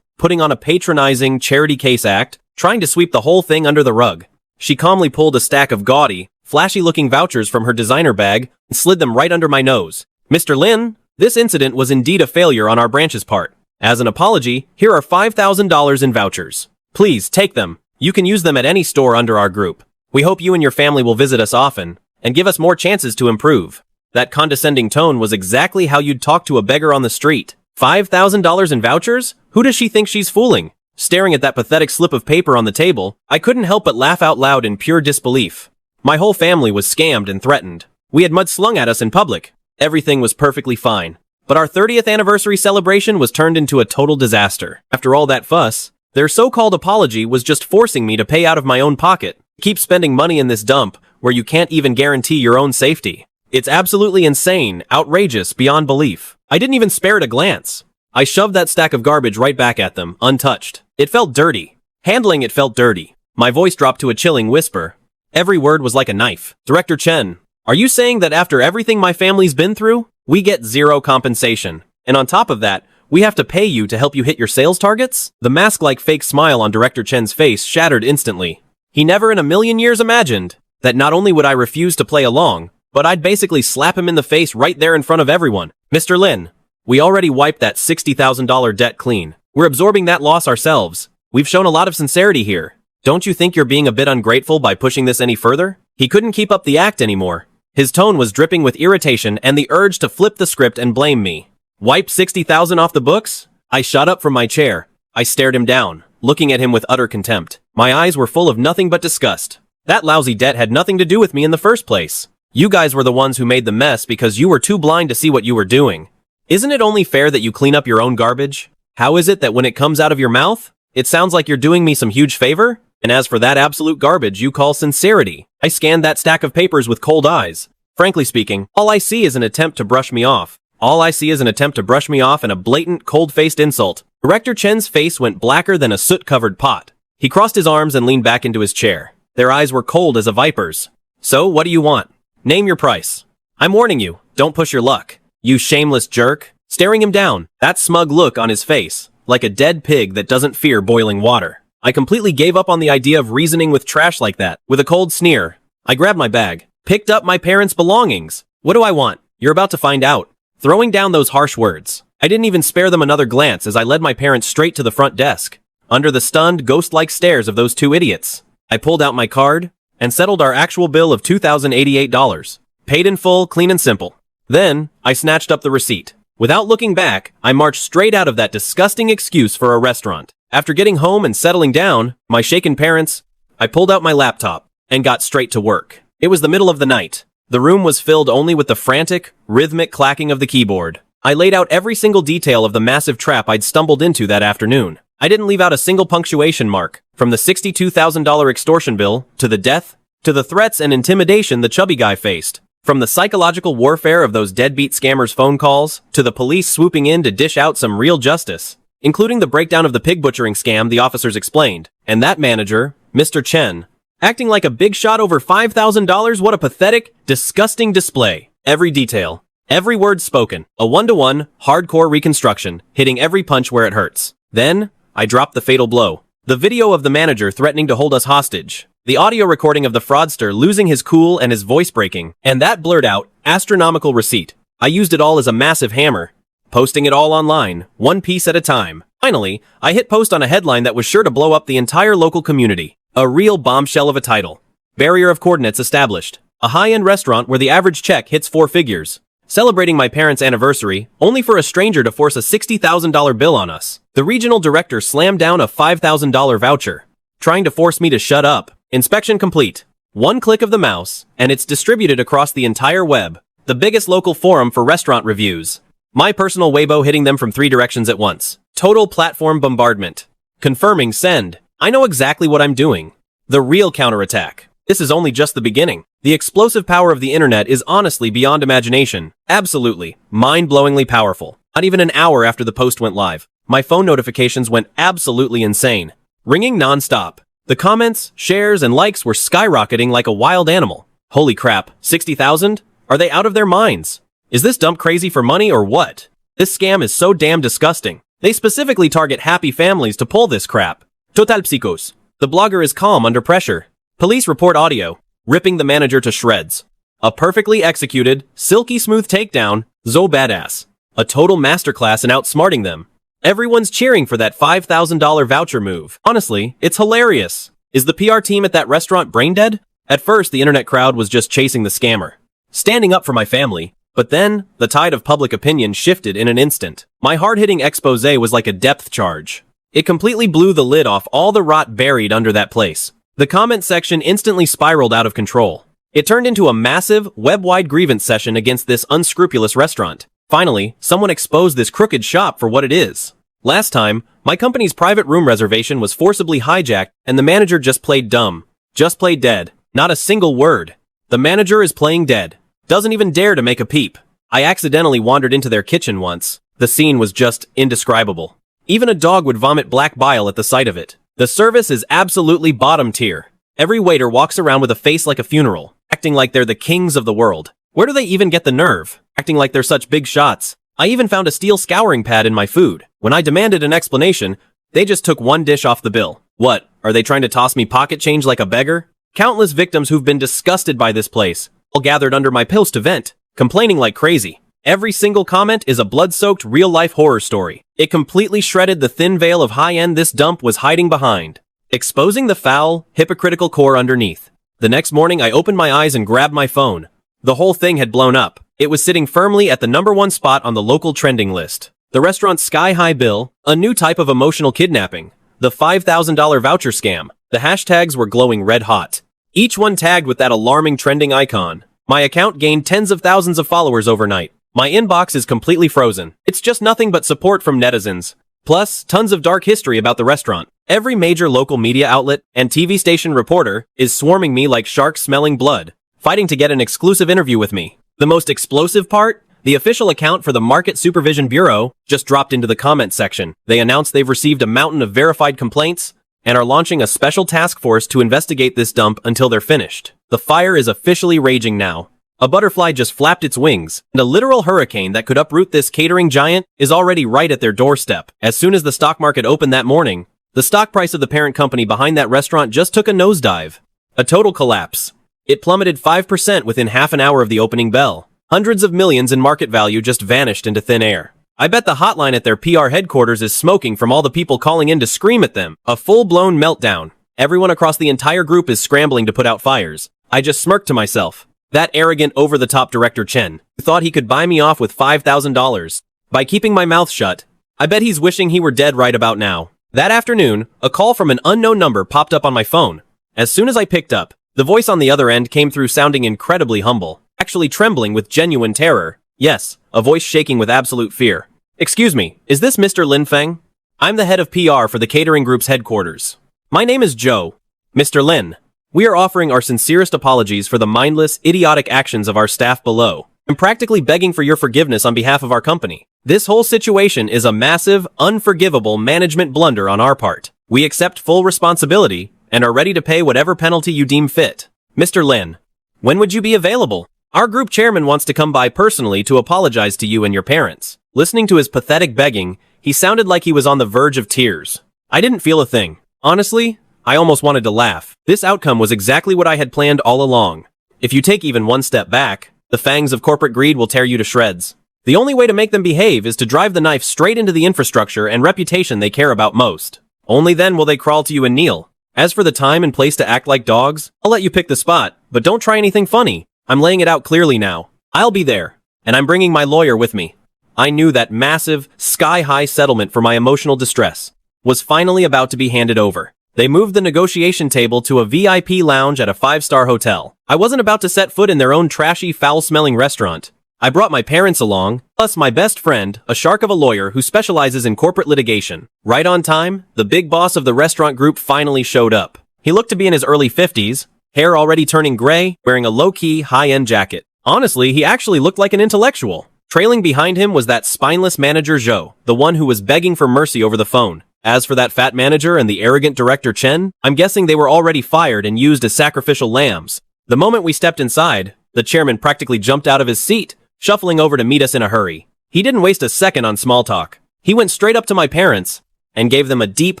Putting on a patronizing charity case act, trying to sweep the whole thing under the rug. She calmly pulled a stack of gaudy, flashy-looking vouchers from her designer bag and slid them right under my nose. Mr. Lin, this incident was indeed a failure on our branch's part. As an apology, here are $5,000 in vouchers. Please, take them. You can use them at any store under our group. We hope you and your family will visit us often, and give us more chances to improve. That condescending tone was exactly how you'd talk to a beggar on the street. $5,000 in vouchers? Who does she think she's fooling? Staring at that pathetic slip of paper on the table, I couldn't help but laugh out loud in pure disbelief. My whole family was scammed and threatened. We had mud slung at us in public. Everything was perfectly fine. But our 30th anniversary celebration was turned into a total disaster. After all that fuss, their so-called apology was just forcing me to pay out of my own pocket. Keep spending money in this dump, where you can't even guarantee your own safety. It's absolutely insane, outrageous, beyond belief. I didn't even spare it a glance. I shoved that stack of garbage right back at them, untouched. It felt dirty. Handling it felt dirty. My voice dropped to a chilling whisper. Every word was like a knife. Director Chen, are you saying that after everything my family's been through, we get zero compensation? And on top of that, we have to pay you to help you hit your sales targets? The mask-like fake smile on Director Chen's face shattered instantly. He never in a million years imagined that not only would I refuse to play along, but I'd basically slap him in the face right there in front of everyone. Mr. Lin, we already wiped that $60,000 debt clean. We're absorbing that loss ourselves. We've shown a lot of sincerity here. Don't you think you're being a bit ungrateful by pushing this any further? He couldn't keep up the act anymore. His tone was dripping with irritation and the urge to flip the script and blame me. Wipe 60,000 off the books? I shot up from my chair. I stared him down, looking at him with utter contempt. My eyes were full of nothing but disgust. That lousy debt had nothing to do with me in the first place. You guys were the ones who made the mess because you were too blind to see what you were doing. Isn't it only fair that you clean up your own garbage? How is it that when it comes out of your mouth, It sounds like you're doing me some huge favor? And as for that absolute garbage you call sincerity, I scanned that stack of papers with cold eyes. Frankly speaking, all I see is an attempt to brush me off. And a blatant, cold-faced insult. Director Chen's face went blacker than a soot-covered pot. He crossed his arms and leaned back into his chair. Their eyes were cold as a viper's. So, what do you want? Name your price. I'm warning you, don't push your luck. You shameless jerk. Staring him down, that smug look on his face, like a dead pig that doesn't fear boiling water. I completely gave up on the idea of reasoning with trash like that. With a cold sneer, I grabbed my bag, picked up my parents' belongings. What do I want? You're about to find out. Throwing down those harsh words, I didn't even spare them another glance as I led my parents straight to the front desk. Under the stunned, ghost-like stares of those two idiots, I pulled out my card and settled our actual bill of $2,088. Paid in full, clean and simple. Then, I snatched up the receipt. Without looking back, I marched straight out of that disgusting excuse for a restaurant. After getting home and settling down, my shaken parents, I pulled out my laptop and got straight to work. It was the middle of the night. The room was filled only with the frantic, rhythmic clacking of the keyboard. I laid out every single detail of the massive trap I'd stumbled into that afternoon. I didn't leave out a single punctuation mark, from the $62,000 extortion bill, to the death, to the threats and intimidation the chubby guy faced. From the psychological warfare of those deadbeat scammers' phone calls, to the police swooping in to dish out some real justice, including the breakdown of the pig butchering scam the officers explained, and that manager, Mr. Chen, acting like a big shot over $5,000. What a pathetic, disgusting display. Every detail, every word spoken, a one-to-one, hardcore reconstruction, hitting every punch where it hurts. Then, I dropped the fatal blow. The video of the manager threatening to hold us hostage. The audio recording of the fraudster losing his cool and his voice breaking. And that blurred out, astronomical receipt. I used it all as a massive hammer, posting it all online, one piece at a time. Finally, I hit post on a headline that was sure to blow up the entire local community. A real bombshell of a title. Barrier of coordinates established. A high-end restaurant where the average check hits 4 figures. Celebrating my parents' anniversary, only for a stranger to force a $60,000 bill on us. The regional director slammed down a $5,000 voucher, trying to force me to shut up. Inspection complete. One click of the mouse, and it's distributed across the entire web. The biggest local forum for restaurant reviews. My personal Weibo hitting them from 3 directions at once. Total platform bombardment. Confirming send. I know exactly what I'm doing. The real counterattack. This is only just the beginning. The explosive power of the internet is honestly beyond imagination. Absolutely, mind-blowingly powerful. Not even an hour after the post went live, my phone notifications went absolutely insane. Ringing non-stop. The comments, shares, and likes were skyrocketing like a wild animal. Holy crap, 60,000? Are they out of their minds? Is this dump crazy for money or what? This scam is so damn disgusting. They specifically target happy families to pull this crap. Total psychos. The blogger is calm under pressure. Police report audio, ripping the manager to shreds. A perfectly executed, silky smooth takedown, so badass. A total masterclass in outsmarting them. Everyone's cheering for that $5,000 voucher move. Honestly, it's hilarious. Is the PR team at that restaurant brain dead? At first, the internet crowd was just chasing the scammer, standing up for my family. But then, the tide of public opinion shifted in an instant. My hard-hitting expose was like a depth charge. It completely blew the lid off all the rot buried under that place. The comment section instantly spiraled out of control. It turned into a massive, web-wide grievance session against this unscrupulous restaurant. Finally, someone exposed this crooked shop for what it is. Last time, my company's private room reservation was forcibly hijacked and the manager just played dumb. Just played dead. Not a single word. The manager is playing dead. Doesn't even dare to make a peep. I accidentally wandered into their kitchen once. The scene was just indescribable. Even a dog would vomit black bile at the sight of it. The service is absolutely bottom tier. Every waiter walks around with a face like a funeral, acting like they're the kings of the world. Where do they even get the nerve? Acting like they're such big shots. I even found a steel scouring pad in my food. When I demanded an explanation, they just took one dish off the bill. What, are they trying to toss me pocket change like a beggar? Countless victims who've been disgusted by this place, all gathered under my post to vent, complaining like crazy. Every single comment is a blood-soaked real-life horror story. It completely shredded the thin veil of high-end this dump was hiding behind, exposing the foul, hypocritical core underneath. The next morning, I opened my eyes and grabbed my phone. The whole thing had blown up. It was sitting firmly at the #1 spot on the local trending list. The restaurant's sky-high bill, a new type of emotional kidnapping, the $5,000 voucher scam. The hashtags were glowing red-hot, each one tagged with that alarming trending icon. My account gained tens of thousands of followers overnight. My inbox is completely frozen. It's just nothing but support from netizens. Plus, tons of dark history about the restaurant. Every major local media outlet and TV station reporter is swarming me like sharks smelling blood, fighting to get an exclusive interview with me. The most explosive part? The official account for the Market Supervision Bureau just dropped into the comments section. They announced they've received a mountain of verified complaints and are launching a special task force to investigate this dump until they're finished. The fire is officially raging now. A butterfly just flapped its wings, and a literal hurricane that could uproot this catering giant is already right at their doorstep. As soon as the stock market opened that morning, the stock price of the parent company behind that restaurant just took a nosedive. A total collapse. It plummeted 5% within half an hour of the opening bell. Hundreds of millions in market value just vanished into thin air. I bet the hotline at their PR headquarters is smoking from all the people calling in to scream at them. A full-blown meltdown. Everyone across the entire group is scrambling to put out fires. I just smirked to myself. That arrogant, over-the-top director Chen, who thought he could buy me off with $5,000 by keeping my mouth shut. I bet he's wishing he were dead right about now. That afternoon, a call from an unknown number popped up on my phone. As soon as I picked up, the voice on the other end came through sounding incredibly humble, actually trembling with genuine terror. Yes, a voice shaking with absolute fear. Excuse me, is this Mr. Lin Feng? I'm the head of PR for the catering group's headquarters. My name is Joe. Mr. Lin. We are offering our sincerest apologies for the mindless, idiotic actions of our staff below. I'm practically begging for your forgiveness on behalf of our company. This whole situation is a massive, unforgivable management blunder on our part. We accept full responsibility and are ready to pay whatever penalty you deem fit. Mr. Lin, when would you be available? Our group chairman wants to come by personally to apologize to you and your parents. Listening to his pathetic begging, he sounded like he was on the verge of tears. I didn't feel a thing. Honestly, I almost wanted to laugh. This outcome was exactly what I had planned all along. If you take even one step back, the fangs of corporate greed will tear you to shreds. The only way to make them behave is to drive the knife straight into the infrastructure and reputation they care about most. Only then will they crawl to you and kneel. As for the time and place to act like dogs, I'll let you pick the spot, but don't try anything funny. I'm laying it out clearly now. I'll be there, and I'm bringing my lawyer with me. I knew that massive, sky-high settlement for my emotional distress was finally about to be handed over. They moved the negotiation table to a VIP lounge at a 5-star hotel. I wasn't about to set foot in their own trashy, foul-smelling restaurant. I brought my parents along, plus my best friend, a shark of a lawyer who specializes in corporate litigation. Right on time, the big boss of the restaurant group finally showed up. He looked to be in his early 50s, hair already turning gray, wearing a low-key, high-end jacket. Honestly, he actually looked like an intellectual. Trailing behind him was that spineless manager Zhou, the one who was begging for mercy over the phone. As for that fat manager and the arrogant director Chen, I'm guessing they were already fired and used as sacrificial lambs. The moment we stepped inside, the chairman practically jumped out of his seat, shuffling over to meet us in a hurry. He didn't waste a second on small talk. He went straight up to my parents and gave them a deep,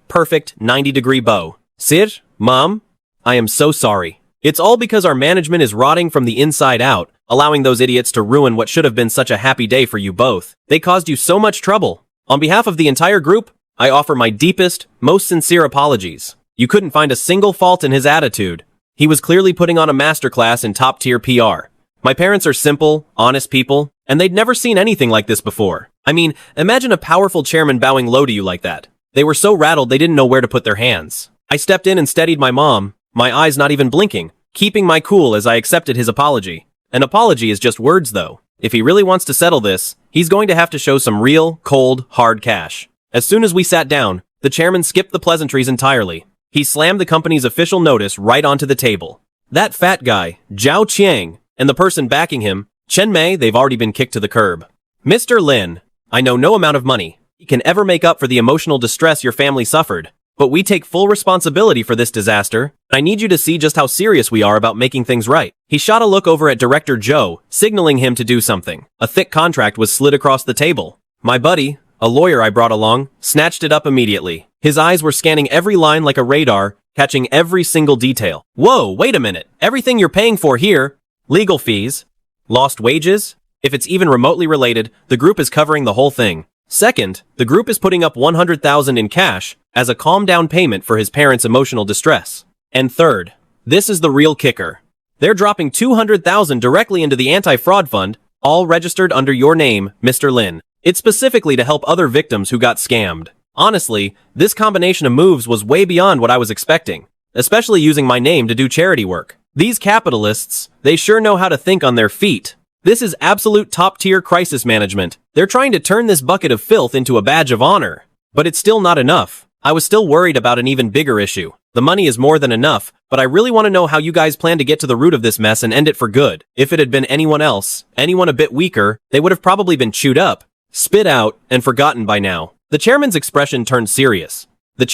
perfect 90-degree bow. Sir, Mom, I am so sorry. It's all because our management is rotting from the inside out, allowing those idiots to ruin what should have been such a happy day for you both. They caused you so much trouble. On behalf of the entire group, I offer my deepest, most sincere apologies. You couldn't find a single fault in his attitude. He was clearly putting on a masterclass in top-tier PR. My parents are simple, honest people, and they'd never seen anything like this before. I mean, imagine a powerful chairman bowing low to you like that. They were so rattled they didn't know where to put their hands. I stepped in and steadied my mom, my eyes not even blinking, keeping my cool as I accepted his apology. An apology is just words, though. If he really wants to settle this, he's going to have to show some real, cold, hard cash. As soon as we sat down, the chairman skipped the pleasantries entirely. He slammed the company's official notice right onto the table. That fat guy, Zhao Qiang, and the person backing him, Chen Mei, they've already been kicked to the curb. Mr. Lin, I know no amount of money can ever make up for the emotional distress your family suffered, but we take full responsibility for this disaster. I need you to see just how serious we are about making things right. He shot a look over at Director Zhou, signaling him to do something. A thick contract was slid across the table. My buddy, a lawyer I brought along, snatched it up immediately. His eyes were scanning every line like a radar, catching every single detail. Whoa, wait a minute. Everything you're paying for here, legal fees, lost wages, if it's even remotely related, the group is covering the whole thing. Second, the group is putting up $100,000 in cash as a calm down payment for his parents' emotional distress. And third, this is the real kicker. They're dropping $200,000 directly into the anti-fraud fund, all registered under your name, Mr. Lin. It's specifically to help other victims who got scammed. Honestly, this combination of moves was way beyond what I was expecting, especially using my name to do charity work. These capitalists, they sure know how to think on their feet. This is absolute top-tier crisis management. They're trying to turn this bucket of filth into a badge of honor. But it's still not enough. I was still worried about an even bigger issue. The money is more than enough, but I really want to know how you guys plan to get to the root of this mess and end it for good. If it had been anyone else, anyone a bit weaker, they would have probably been chewed up, spit out, and forgotten by now. The chairman's expression turned serious. He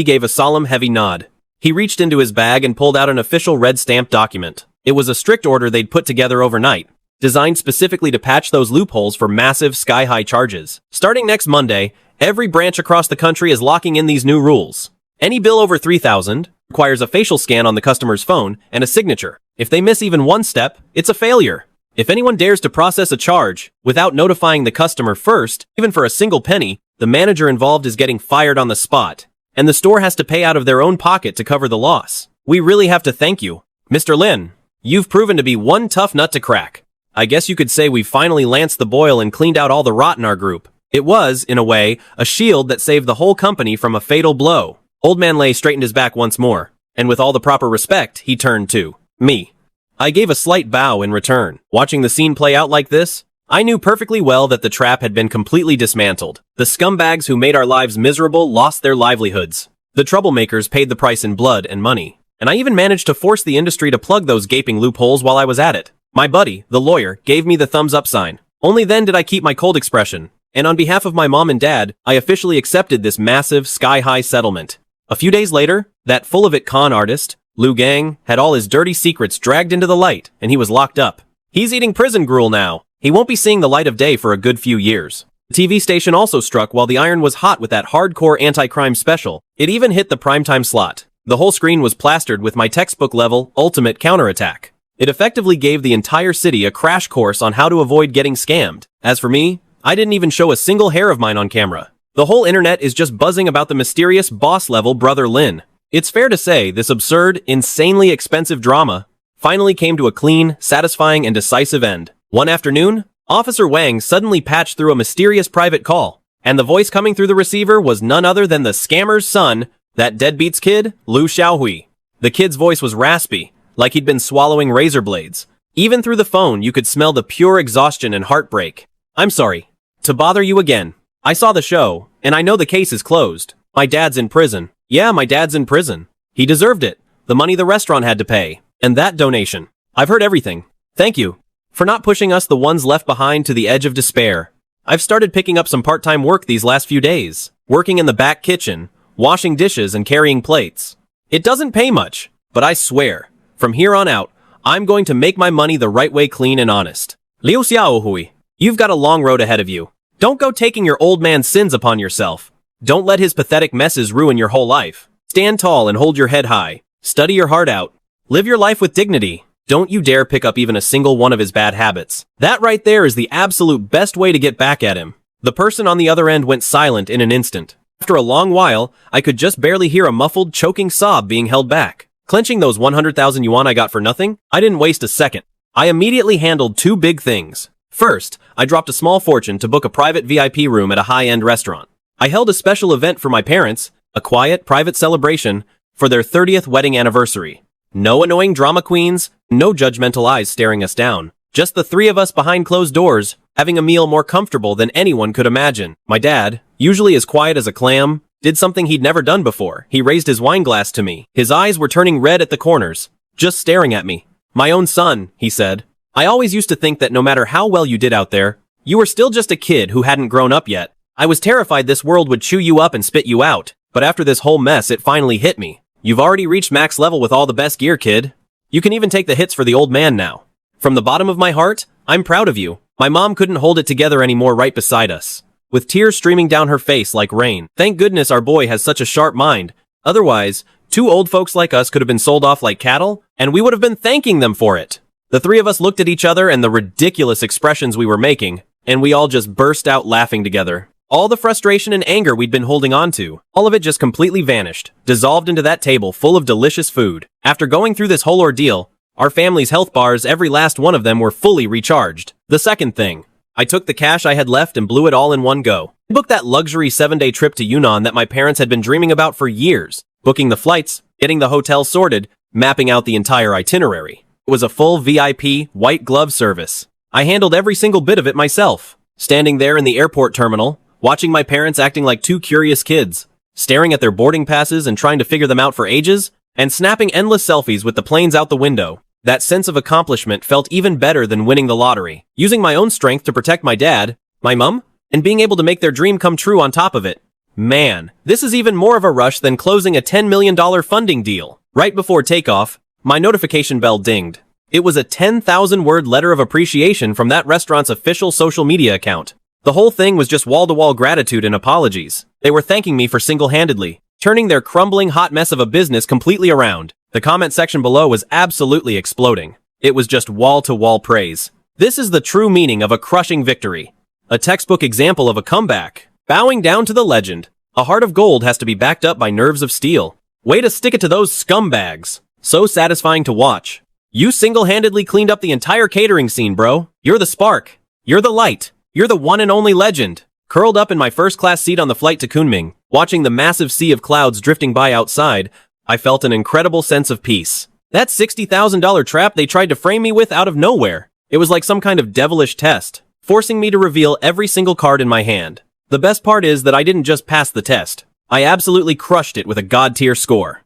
gave a solemn, heavy nod. He reached into his bag and pulled out an official red stamped document. It was a strict order they'd put together overnight, designed specifically to patch those loopholes for massive, sky-high charges. Starting next Monday, every branch across the country is locking in these new rules. Any bill over $3,000 requires a facial scan on the customer's phone and a signature. If they miss even one step, it's a failure. If anyone dares to process a charge without notifying the customer first, even for a single penny, the manager involved is getting fired on the spot, and the store has to pay out of their own pocket to cover the loss. We really have to thank you, Mr. Lin. You've proven to be one tough nut to crack. I guess you could say we finally lanced the boil and cleaned out all the rot in our group. It was, in a way, a shield that saved the whole company from a fatal blow. Old Man Lei straightened his back once more, and with all the proper respect, he turned to me. I gave a slight bow in return. Watching the scene play out like this, I knew perfectly well that the trap had been completely dismantled. The scumbags who made our lives miserable lost their livelihoods. The troublemakers paid the price in blood and money. And I even managed to force the industry to plug those gaping loopholes while I was at it. My buddy, the lawyer, gave me the thumbs up sign. Only then did I keep my cold expression. And on behalf of my mom and dad, I officially accepted this massive, sky-high settlement. A few days later, that full-of-it con artist, Liu Gang, had all his dirty secrets dragged into the light, and he was locked up. He's eating prison gruel now. He won't be seeing the light of day for a good few years. The TV station also struck while the iron was hot with that hardcore anti-crime special. It even hit the primetime slot. The whole screen was plastered with my textbook-level, ultimate counterattack. It effectively gave the entire city a crash course on how to avoid getting scammed. As for me, I didn't even show a single hair of mine on camera. The whole internet is just buzzing about the mysterious boss-level brother Lin. It's fair to say this absurd, insanely expensive drama finally came to a clean, satisfying, and decisive end. One afternoon, Officer Wang suddenly patched through a mysterious private call, and the voice coming through the receiver was none other than the scammer's son, that deadbeats kid, Liu Xiaohui. The kid's voice was raspy, like he'd been swallowing razor blades. Even through the phone, you could smell the pure exhaustion and heartbreak. I'm sorry to bother you again. I saw the show, and I know the case is closed. My dad's in prison. Yeah, my dad's in prison. He deserved it. The money the restaurant had to pay. And that donation. I've heard everything. Thank you for not pushing us, the ones left behind, to the edge of despair. I've started picking up some part-time work these last few days. Working in the back kitchen, washing dishes and carrying plates. It doesn't pay much, but I swear, from here on out, I'm going to make my money the right way, clean and honest. Liu Xiaohui, you've got a long road ahead of you. Don't go taking your old man's sins upon yourself. Don't let his pathetic messes ruin your whole life. Stand tall and hold your head high. Study your heart out. Live your life with dignity. Don't you dare pick up even a single one of his bad habits. That right there is the absolute best way to get back at him. The person on the other end went silent in an instant. After a long while, I could just barely hear a muffled, choking sob being held back. Clenching those 100,000 yuan I got for nothing, I didn't waste a second. I immediately handled two big things. First, I dropped a small fortune to book a private VIP room at a high-end restaurant. I held a special event for my parents, a quiet, private celebration for their 30th wedding anniversary. No annoying drama queens, no judgmental eyes staring us down. Just the three of us behind closed doors, having a meal more comfortable than anyone could imagine. My dad, usually as quiet as a clam, did something he'd never done before. He raised his wine glass to me. His eyes were turning red at the corners, just staring at me. My own son, he said. I always used to think that no matter how well you did out there, you were still just a kid who hadn't grown up yet. I was terrified this world would chew you up and spit you out. But after this whole mess, it finally hit me. You've already reached max level with all the best gear, kid. You can even take the hits for the old man now. From the bottom of my heart, I'm proud of you. My mom couldn't hold it together anymore right beside us, with tears streaming down her face like rain. Thank goodness our boy has such a sharp mind. Otherwise, two old folks like us could have been sold off like cattle, and we would have been thanking them for it. The three of us looked at each other and the ridiculous expressions we were making, and we all just burst out laughing together. All the frustration and anger we'd been holding on to, all of it just completely vanished, dissolved into that table full of delicious food. After going through this whole ordeal, our family's health bars, every last one of them, were fully recharged. The second thing, I took the cash I had left and blew it all in one go. I booked that luxury 7-day trip to Yunnan that my parents had been dreaming about for years, booking the flights, getting the hotel sorted, mapping out the entire itinerary. It was a full VIP, white glove service. I handled every single bit of it myself. Standing there in the airport terminal, watching my parents acting like two curious kids, staring at their boarding passes and trying to figure them out for ages, and snapping endless selfies with the planes out the window. That sense of accomplishment felt even better than winning the lottery. Using my own strength to protect my dad, my mum, and being able to make their dream come true on top of it. Man, this is even more of a rush than closing a $10 million funding deal. Right before takeoff, my notification bell dinged. It was a 10,000-word letter of appreciation from that restaurant's official social media account. The whole thing was just wall-to-wall gratitude and apologies. They were thanking me for single-handedly turning their crumbling hot mess of a business completely around. The comment section below was absolutely exploding. It was just wall-to-wall praise. This is the true meaning of a crushing victory. A textbook example of a comeback. Bowing down to the legend. A heart of gold has to be backed up by nerves of steel. Way to stick it to those scumbags. So satisfying to watch. You single-handedly cleaned up the entire catering scene, bro. You're the spark. You're the light. You're the one and only legend. Curled up in my first-class seat on the flight to Kunming, watching the massive sea of clouds drifting by outside, I felt an incredible sense of peace. That $60,000 trap they tried to frame me with out of nowhere. It was like some kind of devilish test, forcing me to reveal every single card in my hand. The best part is that I didn't just pass the test. I absolutely crushed it with a god-tier score.